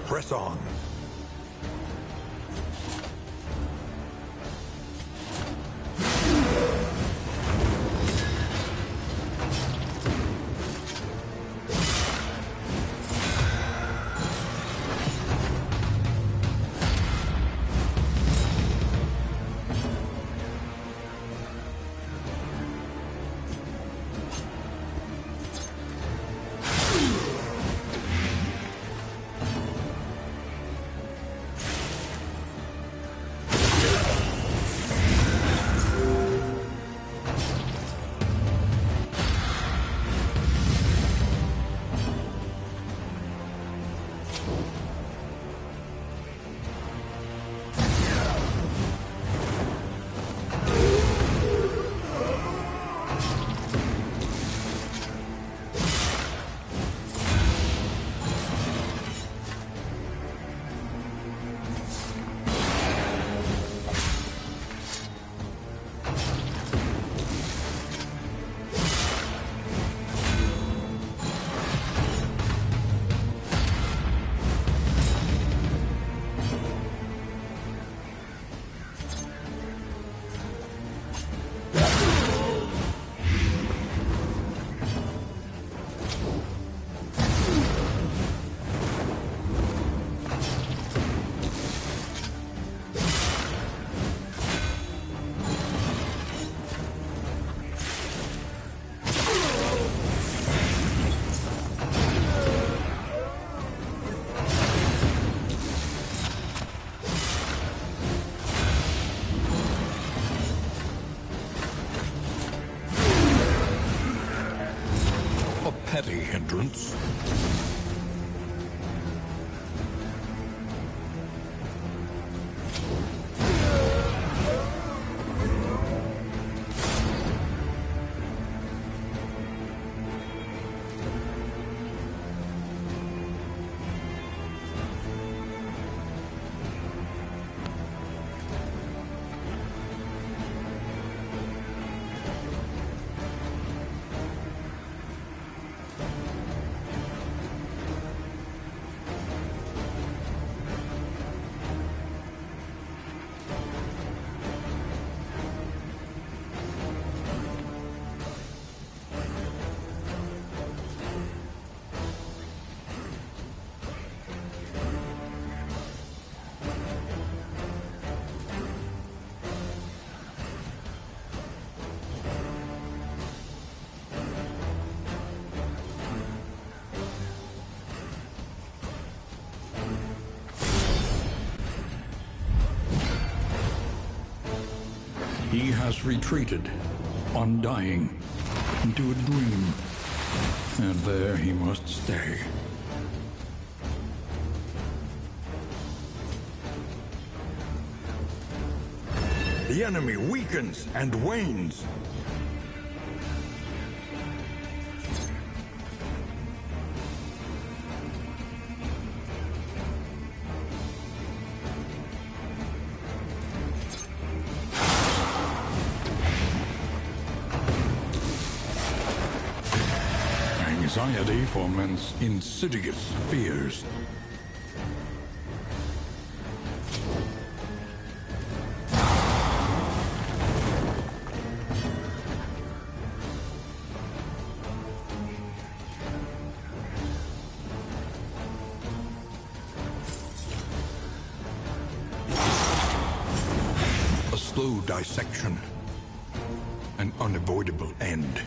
Speaker 4: Press on. Petty hindrance.
Speaker 3: He has retreated, undying, into a dream, and there he must stay.
Speaker 4: The enemy weakens and wanes.
Speaker 3: Anxiety foments insidious fears.
Speaker 4: A slow dissection. An unavoidable end.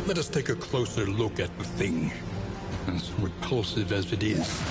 Speaker 3: Let us take a closer look at the thing, as repulsive as it is.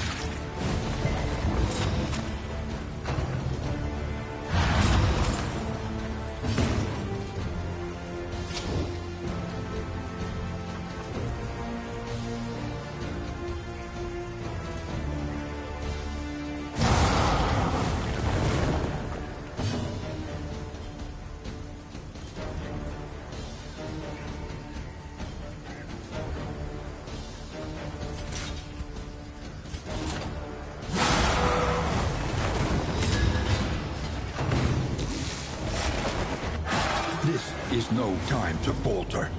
Speaker 2: This is no time to falter.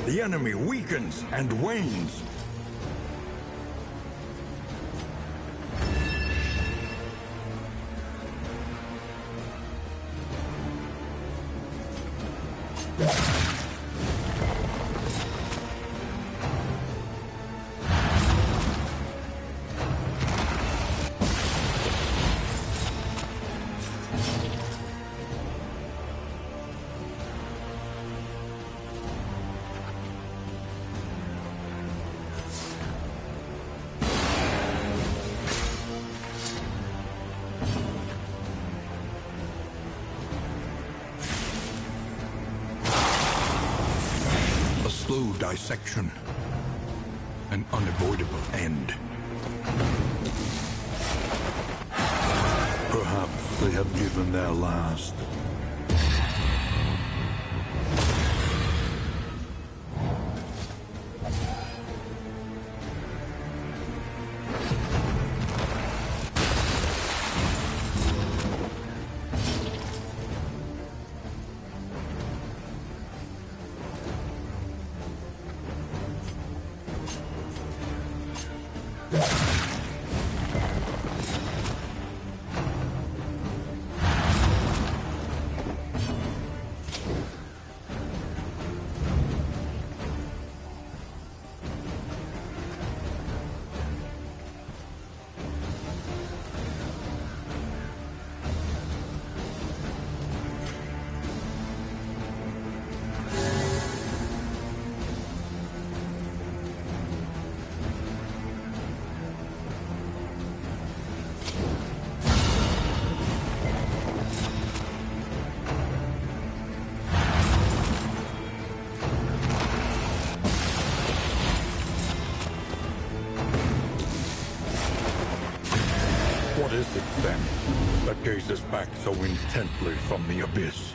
Speaker 2: The enemy weakens and wanes. Slow dissection. An unavoidable end.
Speaker 4: Perhaps they have given their last.
Speaker 2: What is it, then, that gazes back so intently from the abyss?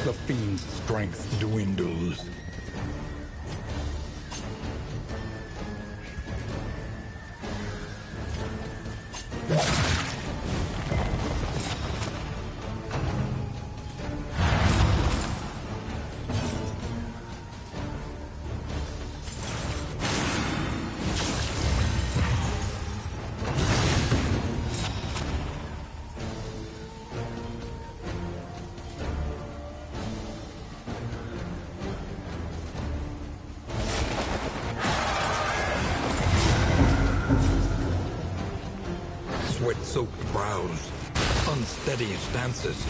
Speaker 2: The fiend's strength dwindles.
Speaker 4: Sweat-soaked brows, unsteady stances.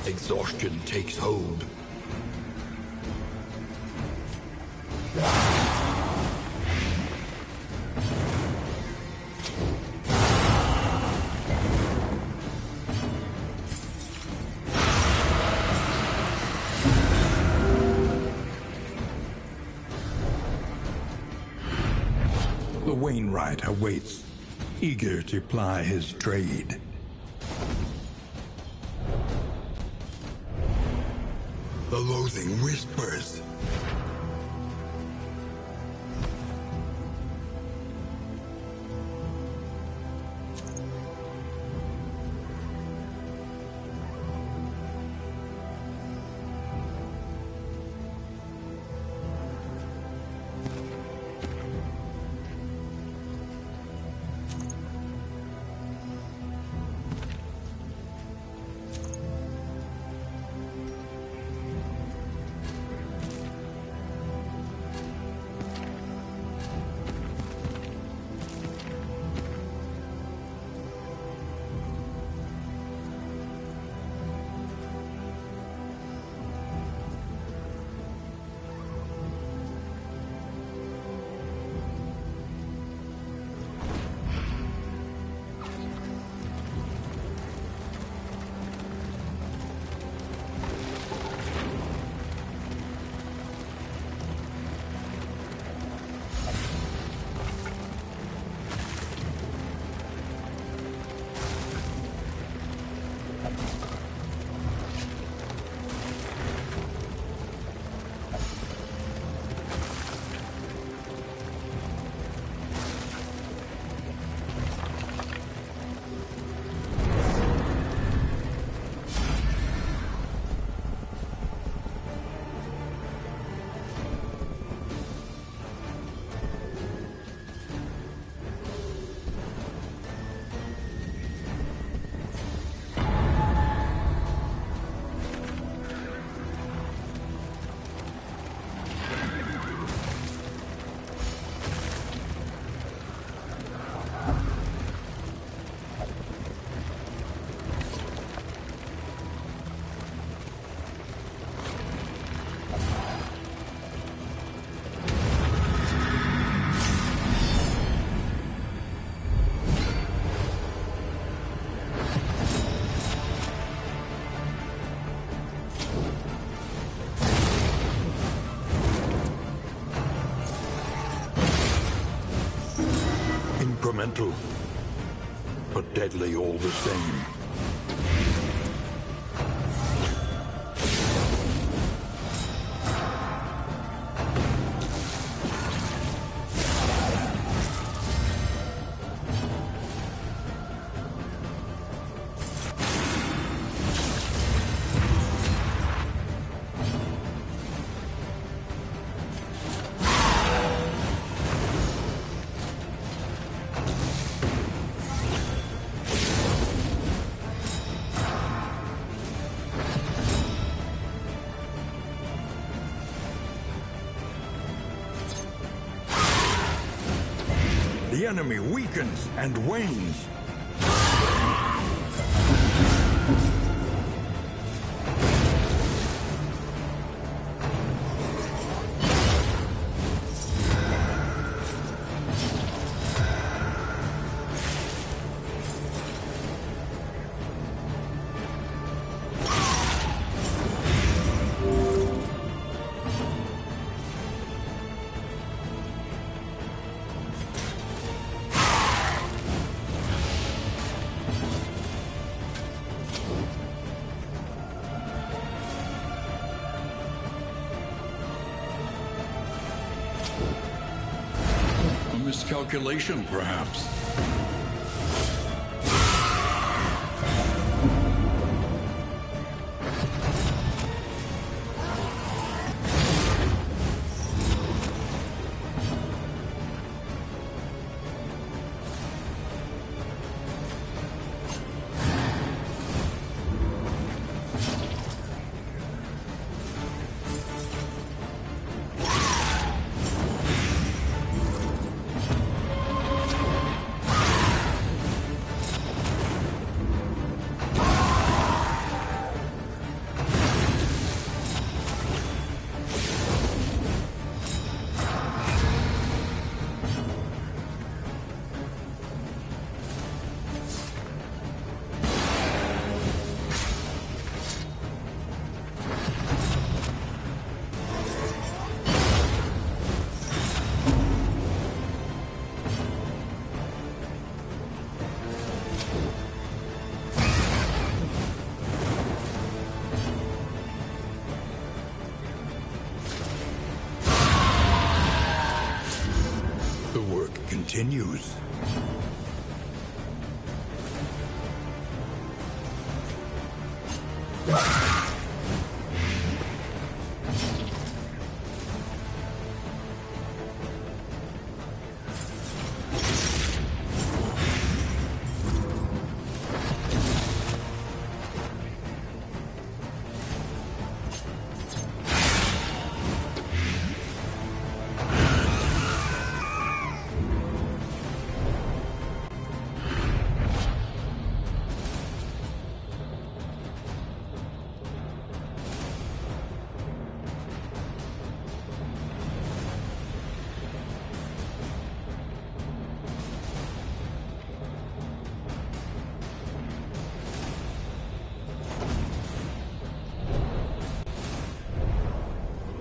Speaker 4: Exhaustion takes hold.
Speaker 2: The Wainwright awaits, eager to ply his trade.
Speaker 4: The loathing whispers. Incremental, but deadly all the same. The enemy weakens and wanes.
Speaker 3: A miscalculation, perhaps.
Speaker 4: continues.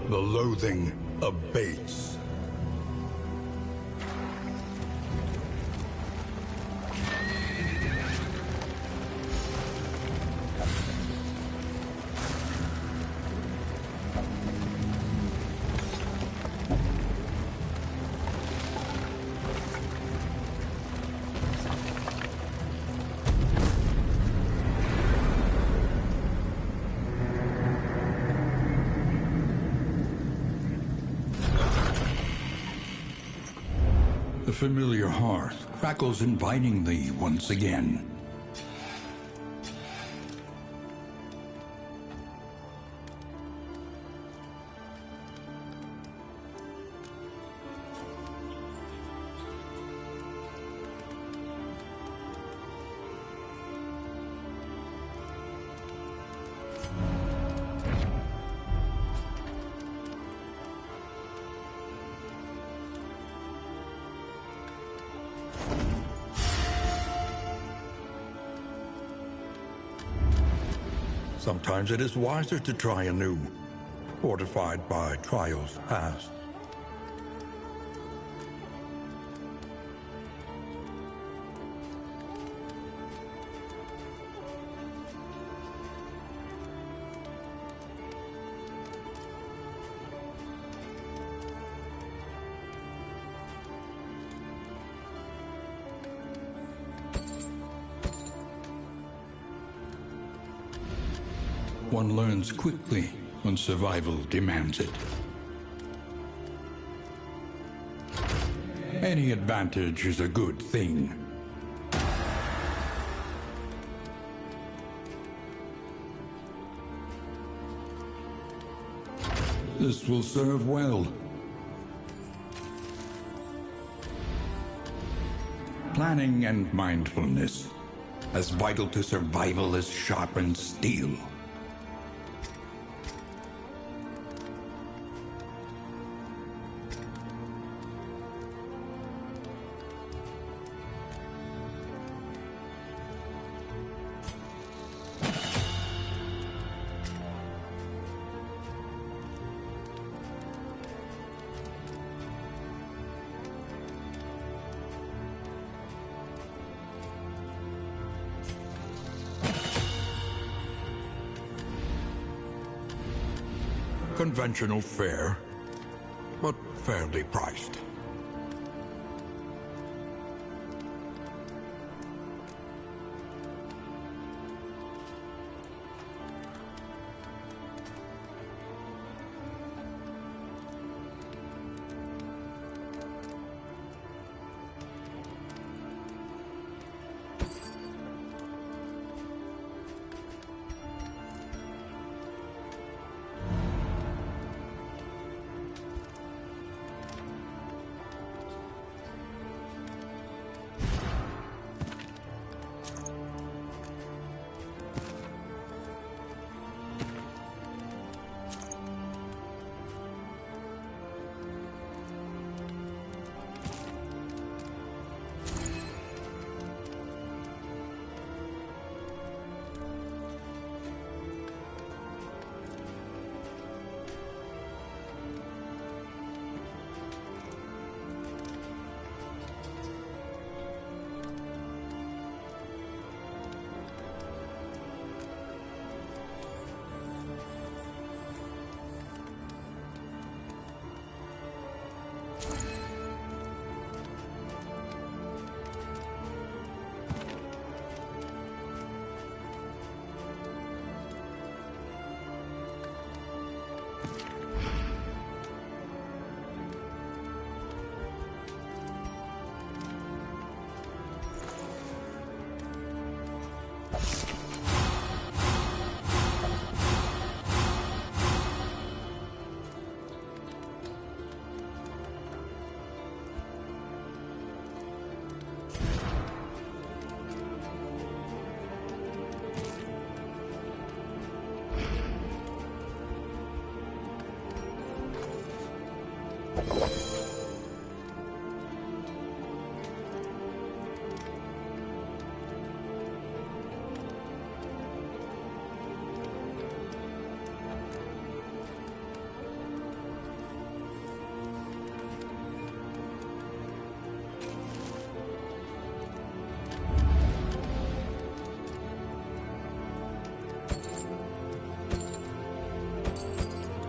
Speaker 4: The loathing abates.
Speaker 3: The familiar hearth crackles invitingly once again.
Speaker 4: Sometimes it is wiser to try anew, fortified by trials past.
Speaker 3: One learns quickly when survival demands it. Any advantage is a good thing. This will serve well. Planning and mindfulness, as vital to survival as sharpened steel.
Speaker 4: Conventional fare, but fairly priced.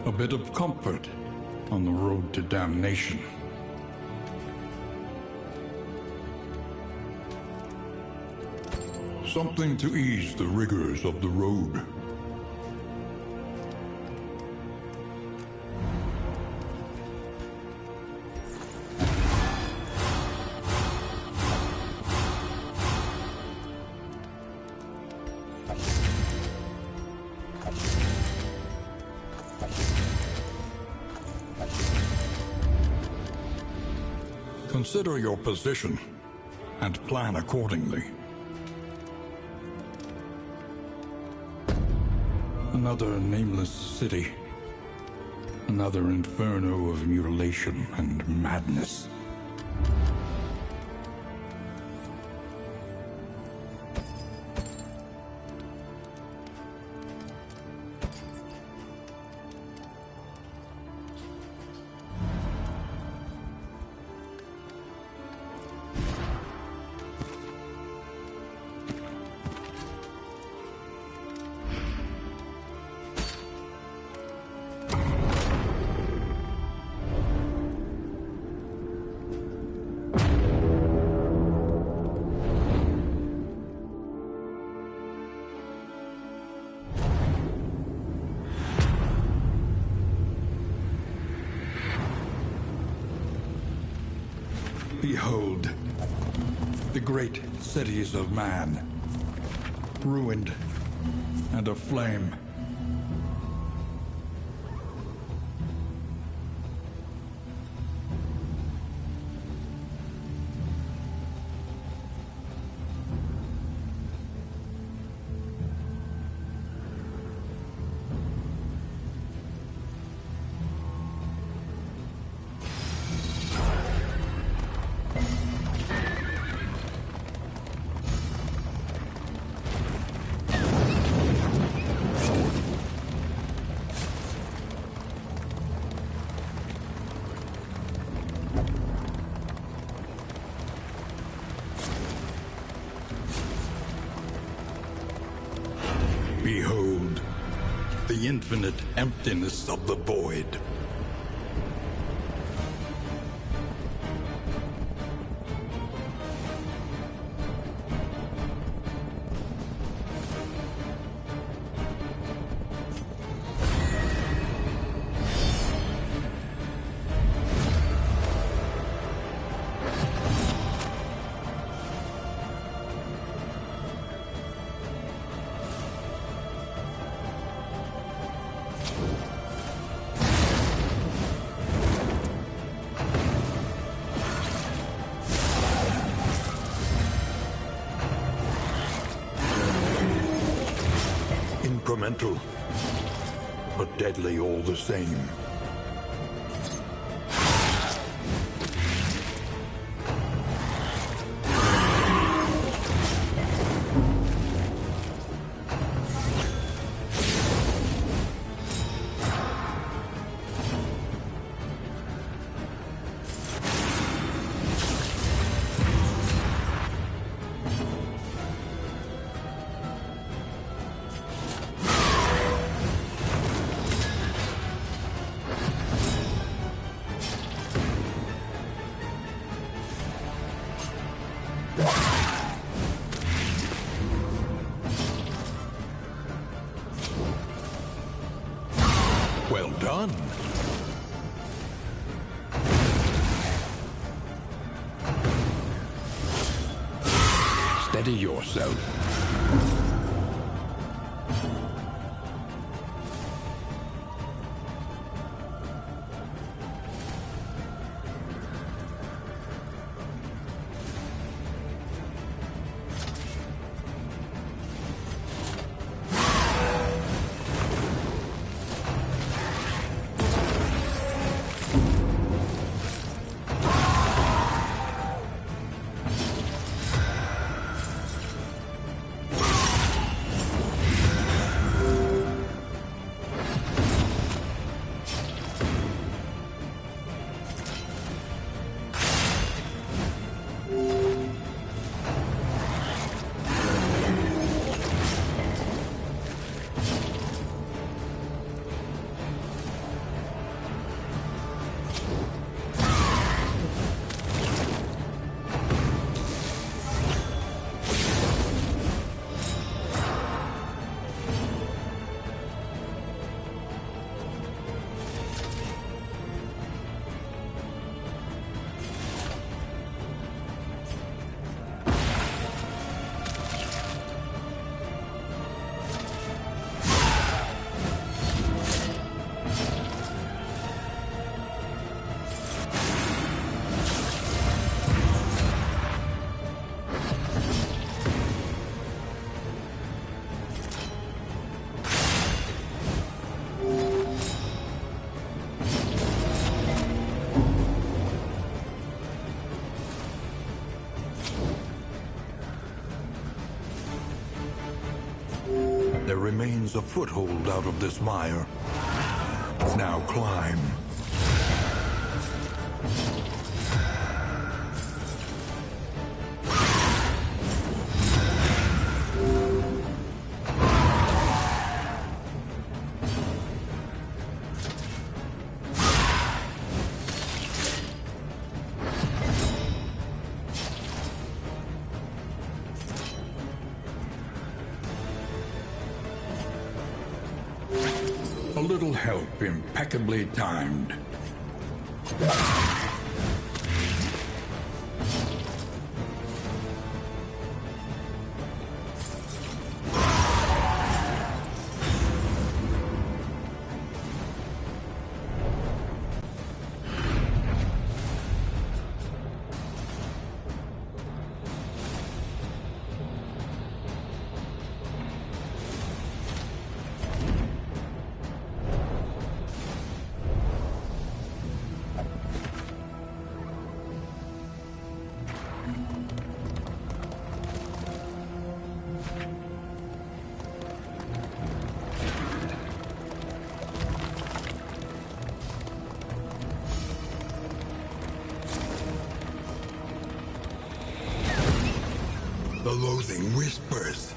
Speaker 3: A bit of comfort on the road to damnation. Something to ease the rigors of the road. Consider your position and plan accordingly. Another nameless city. Another inferno of mutilation and madness. Behold, the great cities of man, ruined and aflame. Behold, the infinite emptiness of the void. Incremental, but deadly all the same. Well done. Steady yourself.
Speaker 4: There remains a foothold out of this mire. Now climb.
Speaker 2: A little help impeccably timed.
Speaker 4: The loathing whispers.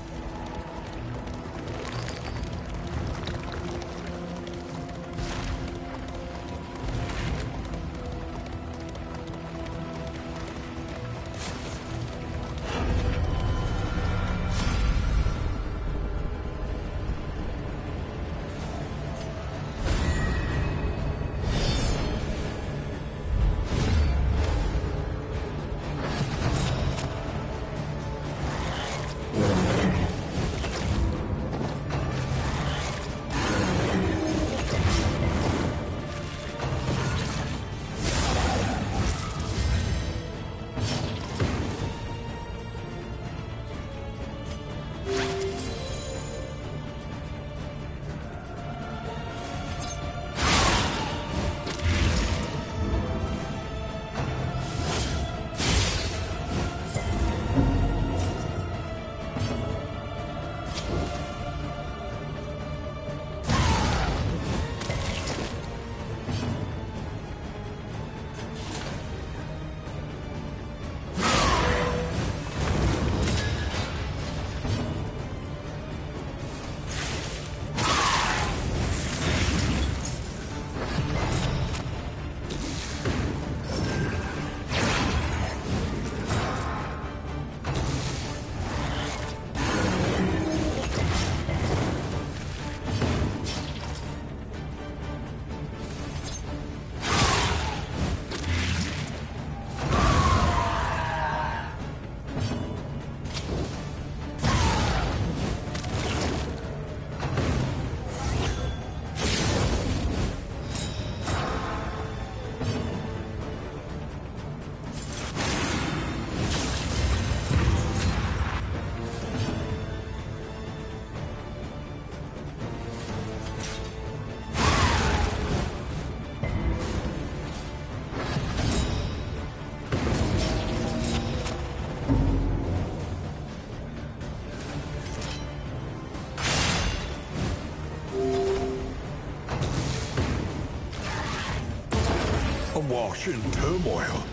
Speaker 4: Awash in turmoil.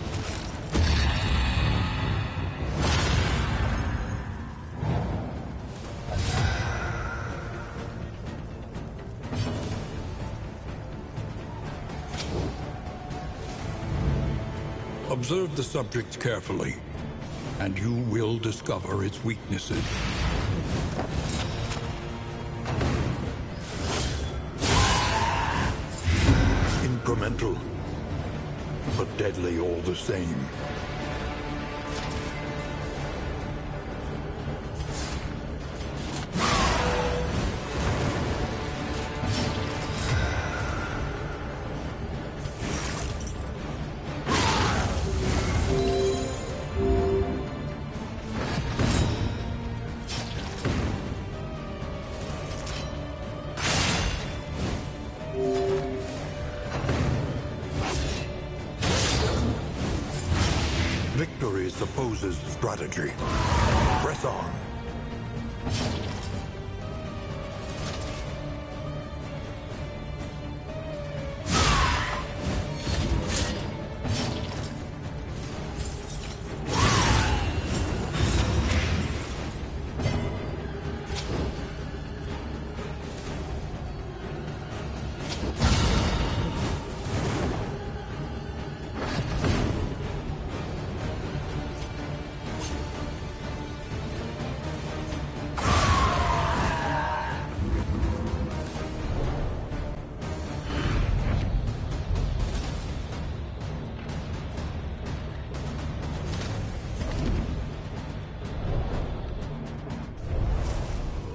Speaker 3: Observe the subject carefully, and you will discover its weaknesses.
Speaker 4: Incremental, but deadly all the same. Victory supposes strategy. Press on.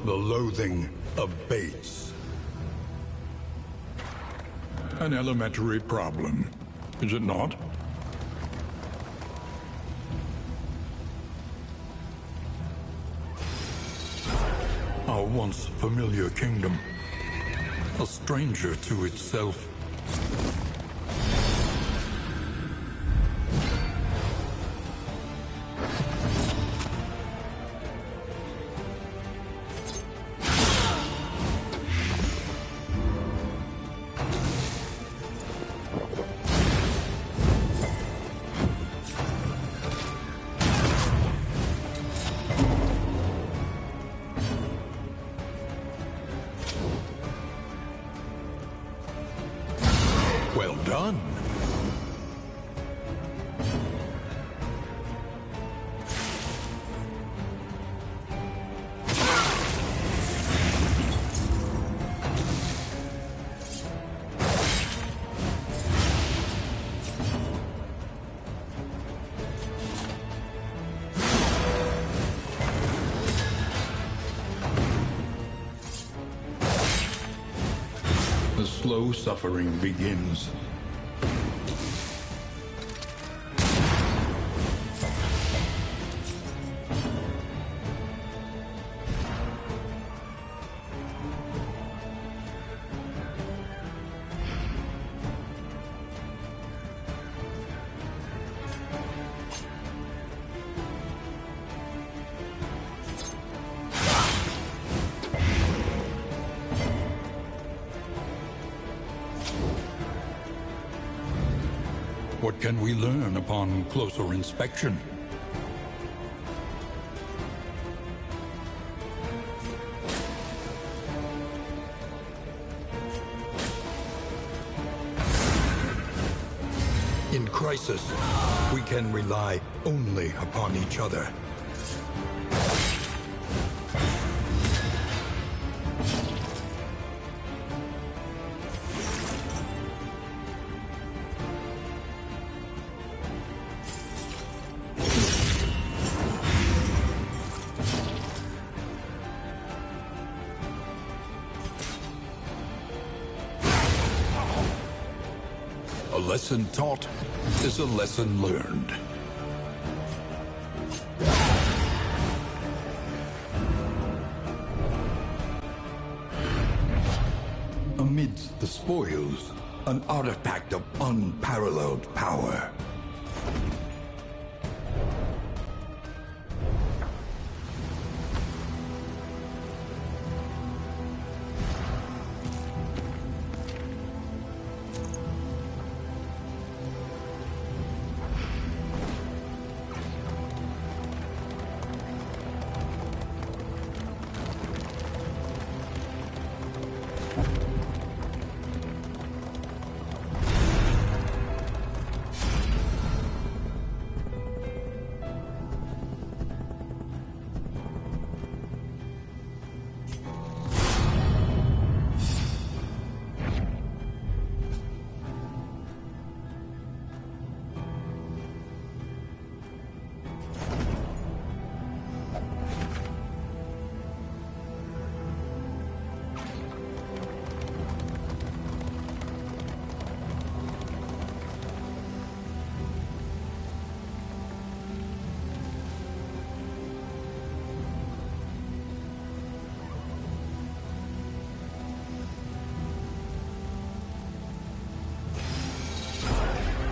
Speaker 4: The loathing abates.
Speaker 3: An elementary problem, is it not?
Speaker 4: Our once familiar kingdom, a stranger to itself. Well done.
Speaker 3: The slow suffering begins.
Speaker 4: What can we learn upon closer inspection? In crisis, we can rely only upon each other.
Speaker 3: A lesson taught is a lesson learned.
Speaker 2: Amidst the spoils, an artifact of unparalleled power.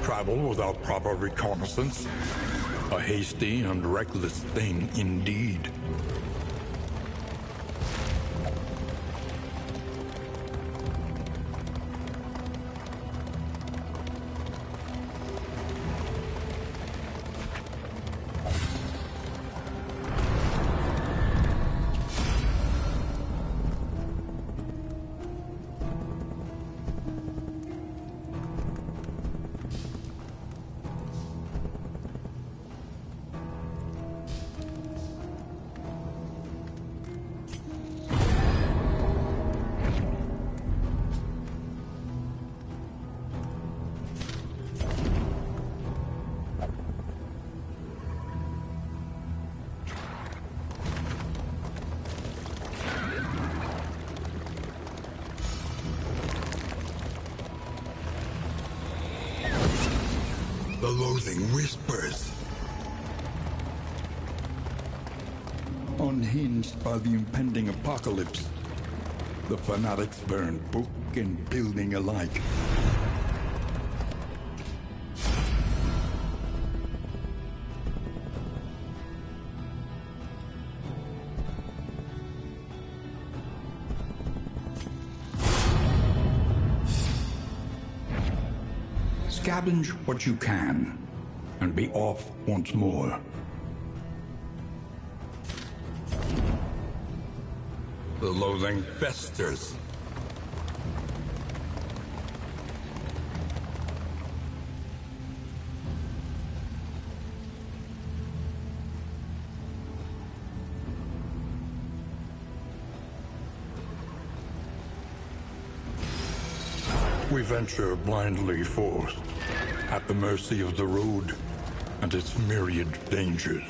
Speaker 4: Travel without proper reconnaissance? A hasty and reckless thing indeed. loathing whispers.
Speaker 3: Unhinged by the impending apocalypse, the fanatics burn book and building alike. Scavenge what you can, and be off once more.
Speaker 4: The loathing festers. We venture blindly forth, at the mercy of the road and its myriad dangers.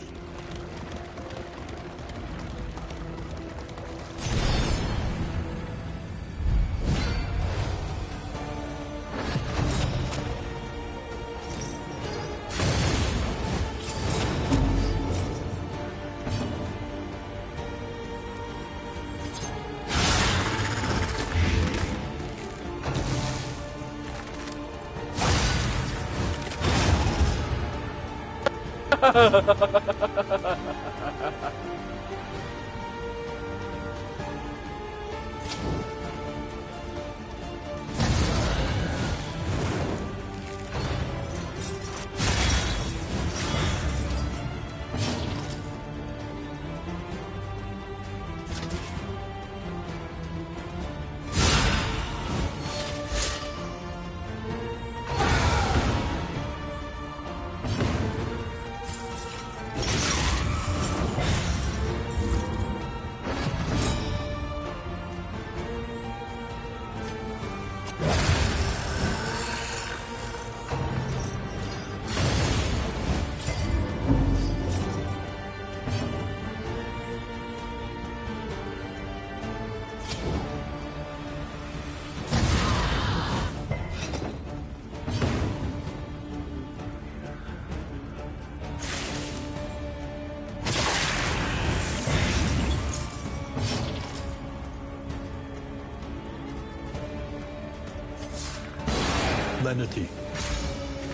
Speaker 4: Lenity,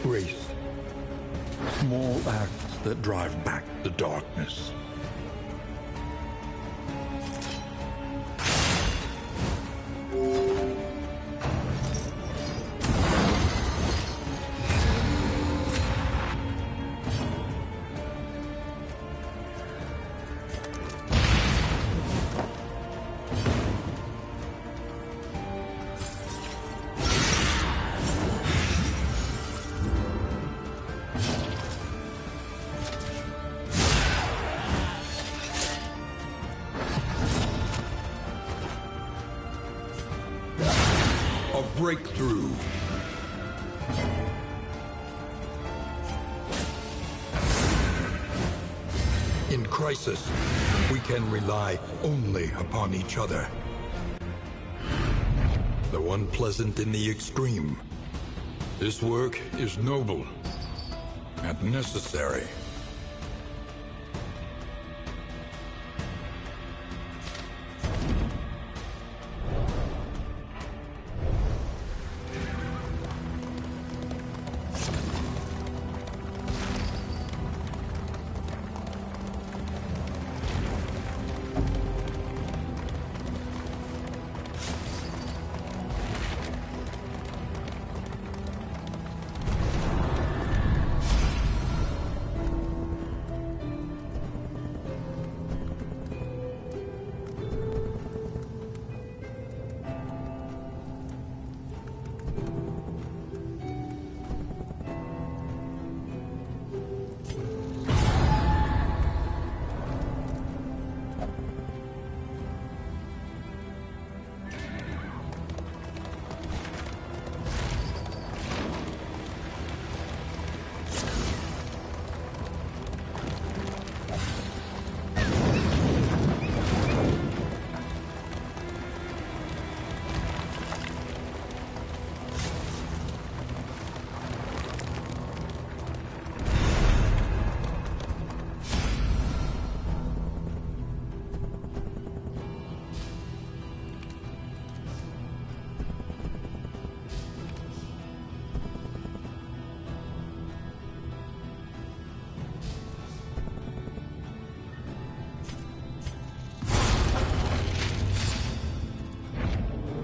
Speaker 4: grace, small acts that drive back the darkness. Breakthrough. In crisis, we can rely only upon each other. Though unpleasant in the extreme, this work is noble and necessary.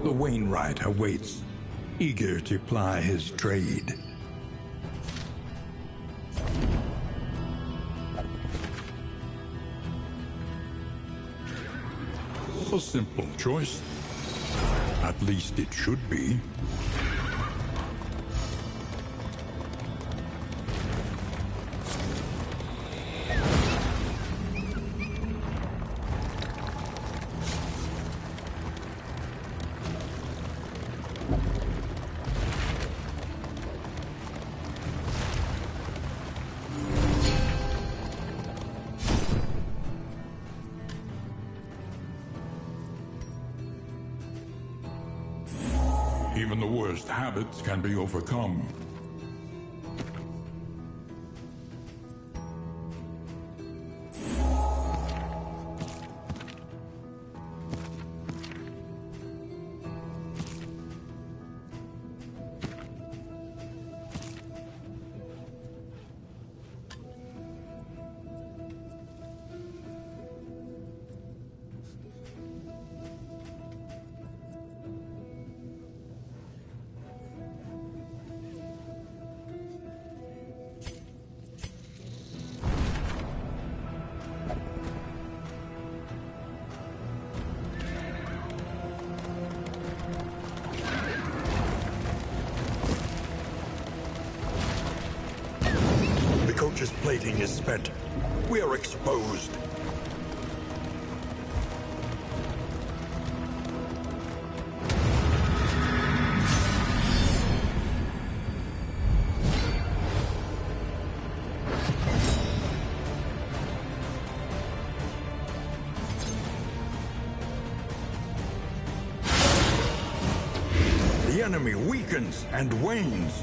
Speaker 2: The Wainwright awaits, eager to ply his trade.
Speaker 3: A simple choice. At least it should be. Even the worst habits can be overcome.
Speaker 4: The coach's plating is spent. We are exposed. The enemy weakens and wanes.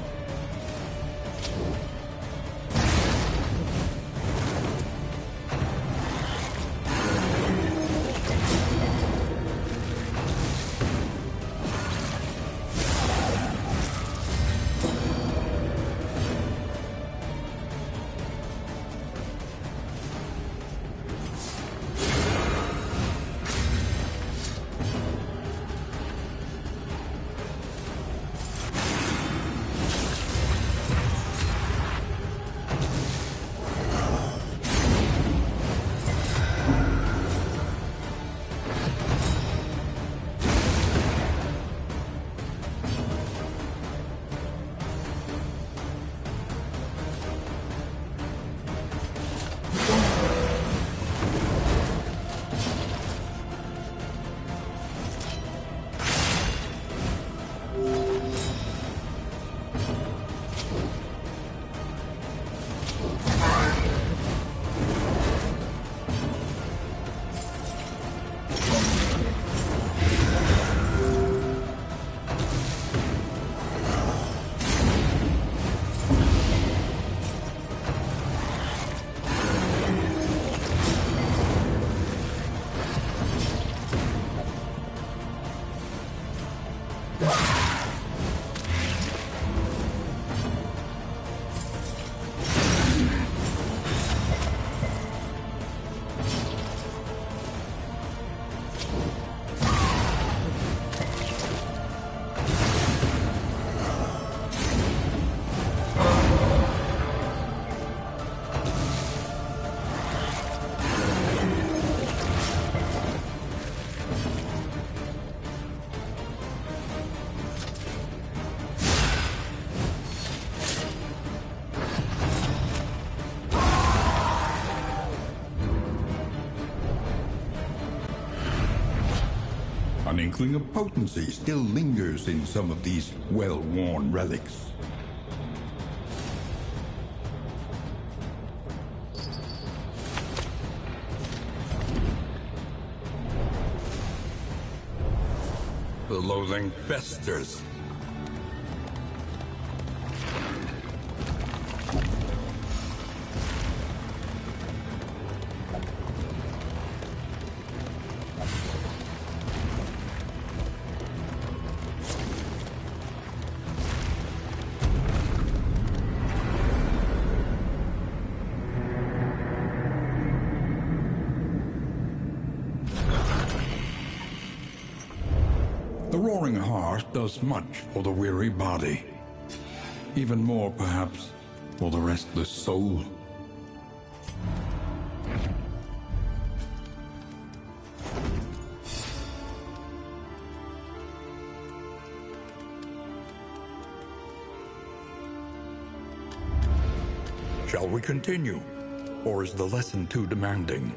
Speaker 3: An inkling of potency still lingers in some of these well-worn relics.
Speaker 4: The loathing festers.
Speaker 3: The roaring heart does much for the weary body. Even more, perhaps, for the restless soul. Shall we continue? Or is the lesson too demanding?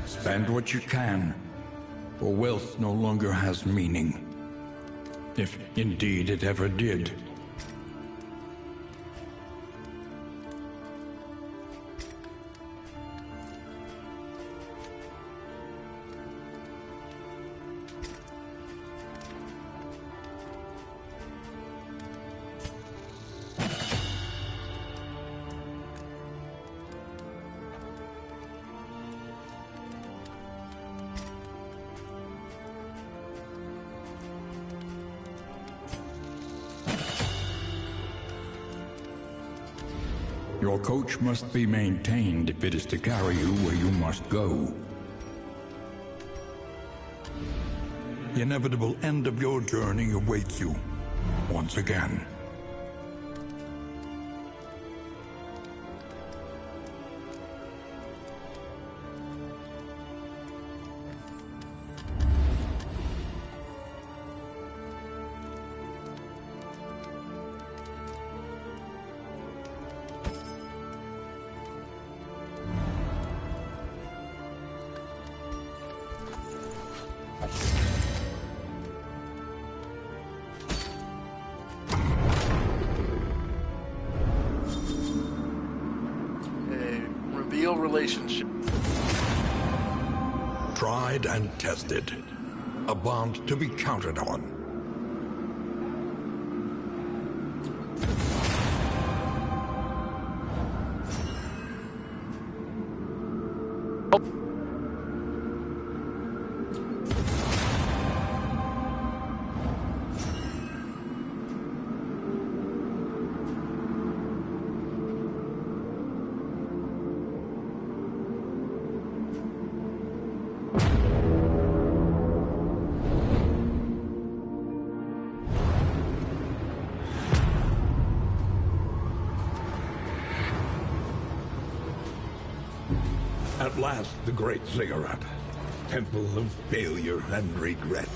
Speaker 3: Spend what you can, for wealth no longer has meaning. If indeed it ever did. Your coach must be maintained if it is to carry you where you must go. The inevitable end of your journey awaits you, once again.
Speaker 1: Relationship.
Speaker 3: Tried and tested. A bond to be counted on. At last, the great ziggurat. Temple of failure and regret.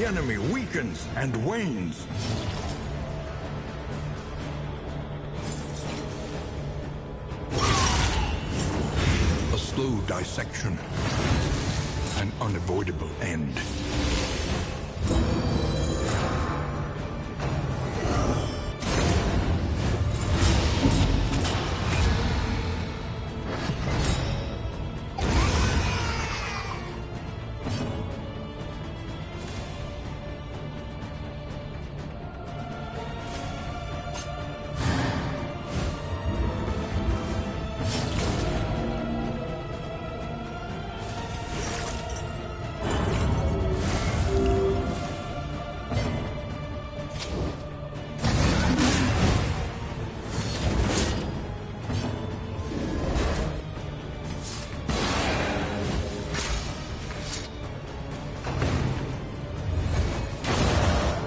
Speaker 4: enemy weakens and wanes. A slow dissection. An unavoidable end.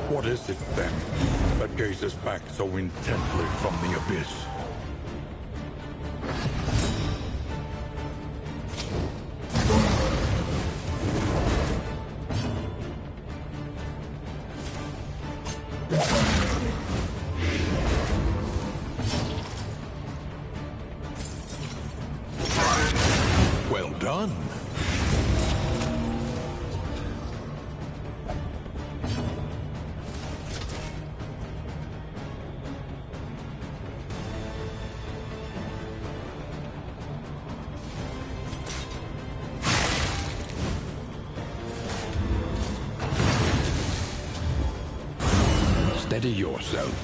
Speaker 4: What is it, then, that gazes back so intently from the abyss? Well done. Steady yourself.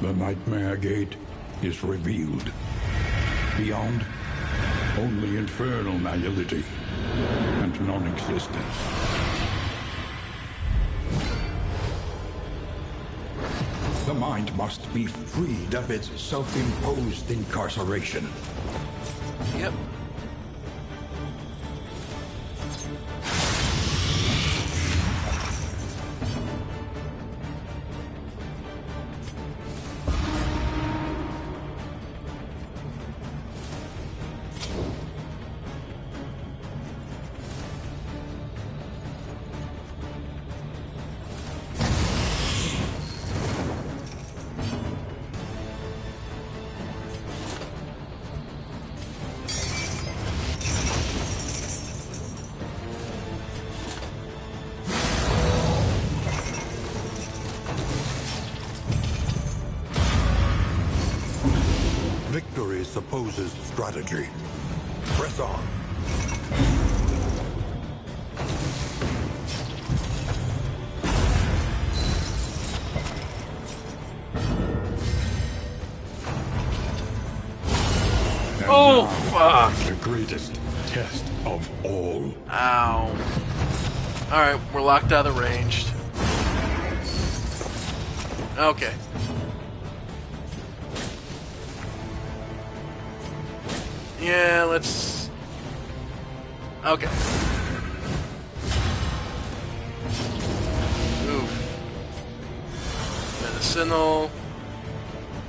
Speaker 4: The Nightmare Gate is revealed. Beyond, only infernal nihility and non-existence. The mind must be freed of its self-imposed incarceration.
Speaker 1: Yep.
Speaker 4: Victory supposes strategy. Press on.
Speaker 1: Oh, fuck.
Speaker 4: The greatest test of all.
Speaker 1: Ow. Alright, we're locked out of the ranged. Okay. Yeah, let's... Okay. Oof. Medicinal.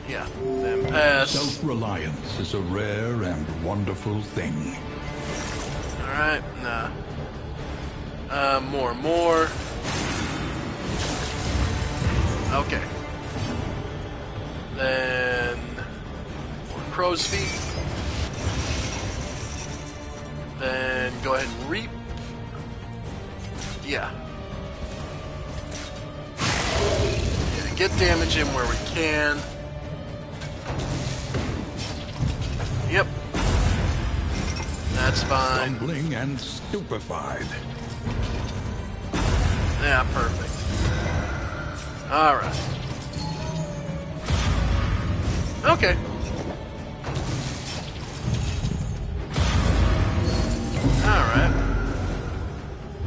Speaker 1: Yeah, then pass.
Speaker 3: Self-reliance is a rare and wonderful thing.
Speaker 1: Alright, nah. More. Okay. Then... more crow's feet. Then go ahead and reap. Yeah. Yeah, get damage in where we can. Yep. That's fine.
Speaker 3: Stumbling and stupefied.
Speaker 1: Yeah, perfect. Alright. Okay.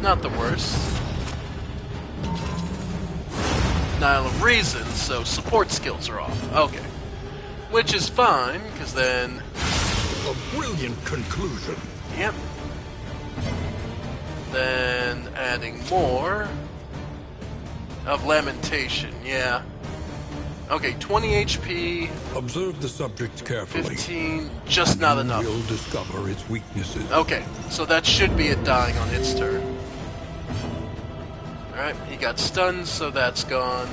Speaker 1: Not the worst. Denial of reason, so support skills are off. Okay. Which is fine, because then...
Speaker 2: A brilliant conclusion.
Speaker 1: Yep. Then adding more of lamentation, yeah. Okay, 20 HP,
Speaker 2: Observe the subject carefully.
Speaker 1: 15, just not enough.
Speaker 2: You will discover its weaknesses.
Speaker 1: Okay, so that should be it dying on its turn. Alright, he got stunned, so that's gone.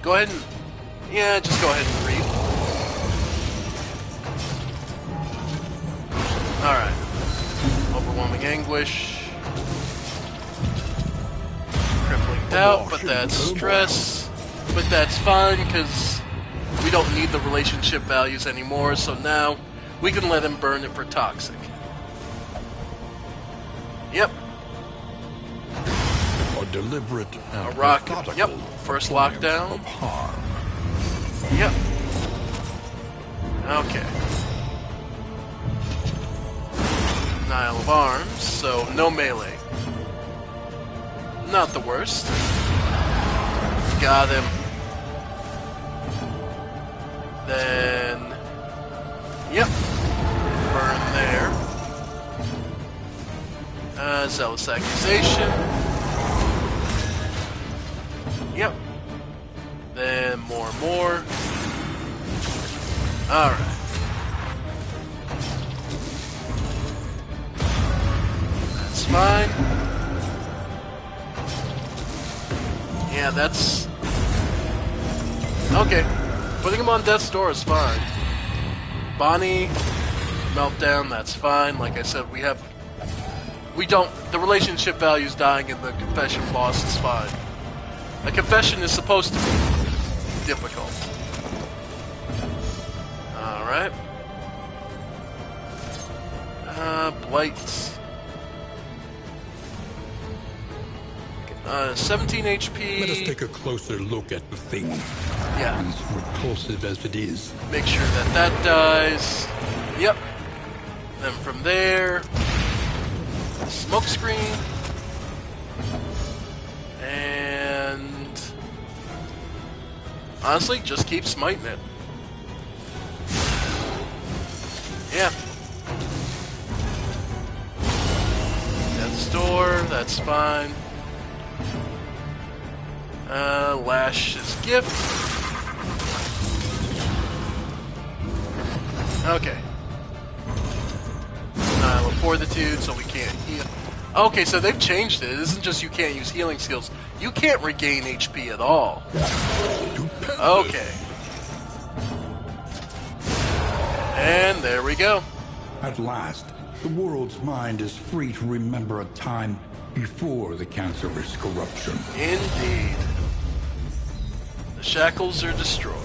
Speaker 1: Go ahead and... Yeah, just go ahead and read. Alright. Overwhelming anguish. Crippling doubt, but that's stress. But that's fine, because we don't need the relationship values anymore, so now we can let him burn it for toxic. Yep.
Speaker 2: A deliberate and
Speaker 1: A rocket.
Speaker 2: methodical
Speaker 1: Yep. First lockdown.
Speaker 2: of harm.
Speaker 1: Yep. Okay. Denial of arms, so no melee. Not the worst. Got him. Then... Yep. Burn there. Zealous accusation. Yep. Then more. Alright. That's fine. Yeah, that's... Okay. Putting him on death's door is fine. Bonnie, meltdown, that's fine. Like I said, we don't... The relationship values dying in the confession boss is fine. A confession is supposed to be difficult. Alright. Blight. 17 HP.
Speaker 2: Let us take a closer look at the thing.
Speaker 1: Yeah.
Speaker 2: As repulsive as it is.
Speaker 1: Make sure that dies. Yep. Then from there, smoke screen. And honestly, just keep smiting it. Yeah. Death's door, that's fine. Lash's gift. Okay. Denial of fortitude, so we can't heal. Okay, so they've changed it. It isn't just you can't use healing skills. You can't regain HP at all. Okay. And there we go.
Speaker 2: At last, the world's mind is free to remember a time before the cancerous corruption.
Speaker 1: Indeed. The shackles are destroyed.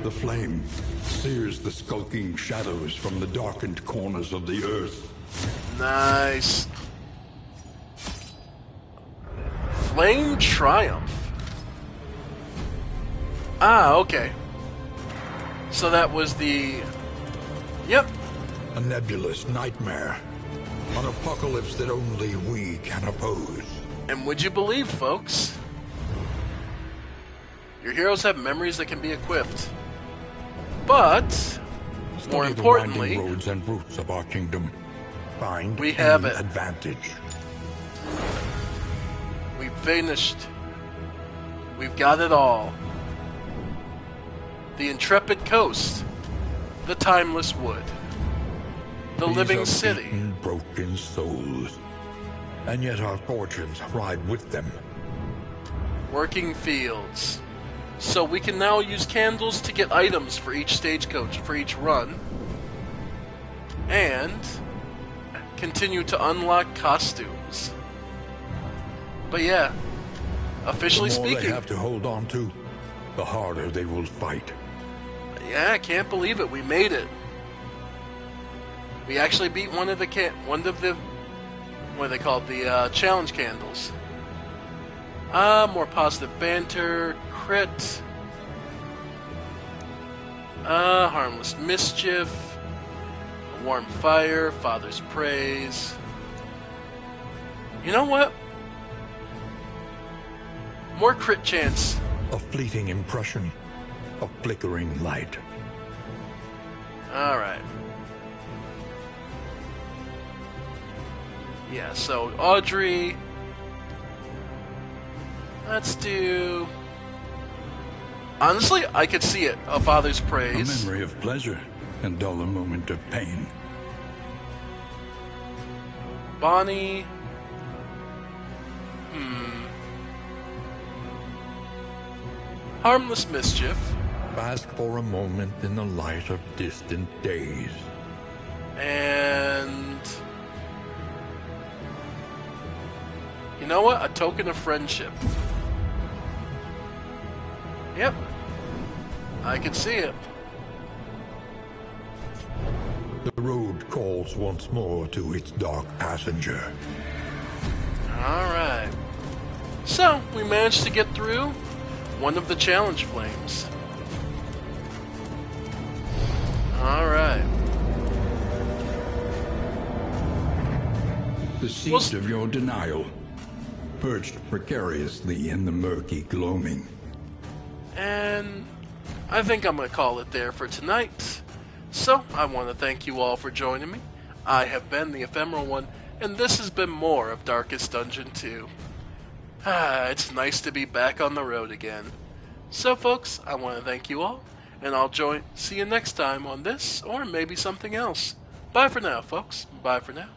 Speaker 2: The flame sears the skulking shadows from the darkened corners of the earth.
Speaker 1: Nice. Flame Triumph. Ah, okay. So that was the... Yep.
Speaker 2: A nebulous nightmare. An apocalypse that only we can oppose.
Speaker 1: And would you believe, folks? Your heroes have memories that can be equipped. But, more
Speaker 2: Study
Speaker 1: importantly,
Speaker 2: the winding roads and routes of our kingdom. Find
Speaker 1: we have
Speaker 2: any
Speaker 1: it.
Speaker 2: advantage.
Speaker 1: We've finished. We've got it all. The intrepid coast. The timeless wood. The
Speaker 2: These
Speaker 1: living
Speaker 2: are
Speaker 1: city.
Speaker 2: beaten, broken souls. And yet our fortunes ride with them.
Speaker 1: Working fields. So we can now use candles to get items for each stagecoach, for each run. And continue to unlock costumes. But yeah, officially
Speaker 2: The more
Speaker 1: speaking...
Speaker 2: they have to hold on to, the harder they will fight.
Speaker 1: Yeah, I can't believe it. We made it. We actually beat one of the what are they called? The challenge candles. More positive banter, crit. Harmless mischief. Warm fire, Father's praise. You know what? More crit chance.
Speaker 4: A fleeting impression. A flickering light.
Speaker 1: Alright. Yeah, so Audrey. Let's do... Honestly, I could see it. A Father's
Speaker 2: A
Speaker 1: praise.
Speaker 2: memory of pleasure and dull a moment of pain.
Speaker 1: Bonnie. Harmless mischief.
Speaker 4: Bask for a moment in the light of distant days.
Speaker 1: And... You know what? A token of friendship. Yep. I can see it.
Speaker 4: The road calls once more to its dark passenger.
Speaker 1: Alright. So, we managed to get through one of the challenge flames. Alright.
Speaker 2: The seed of your denial, perched precariously in the murky gloaming.
Speaker 1: And I think I'm going to call it there for tonight. So, I want to thank you all for joining me. I have been the Ephemeral One, and this has been more of Darkest Dungeon 2. It's nice to be back on the road again. So, folks, I want to thank you all, and I'll see you next time on this, or maybe something else. Bye for now, folks. Bye for now.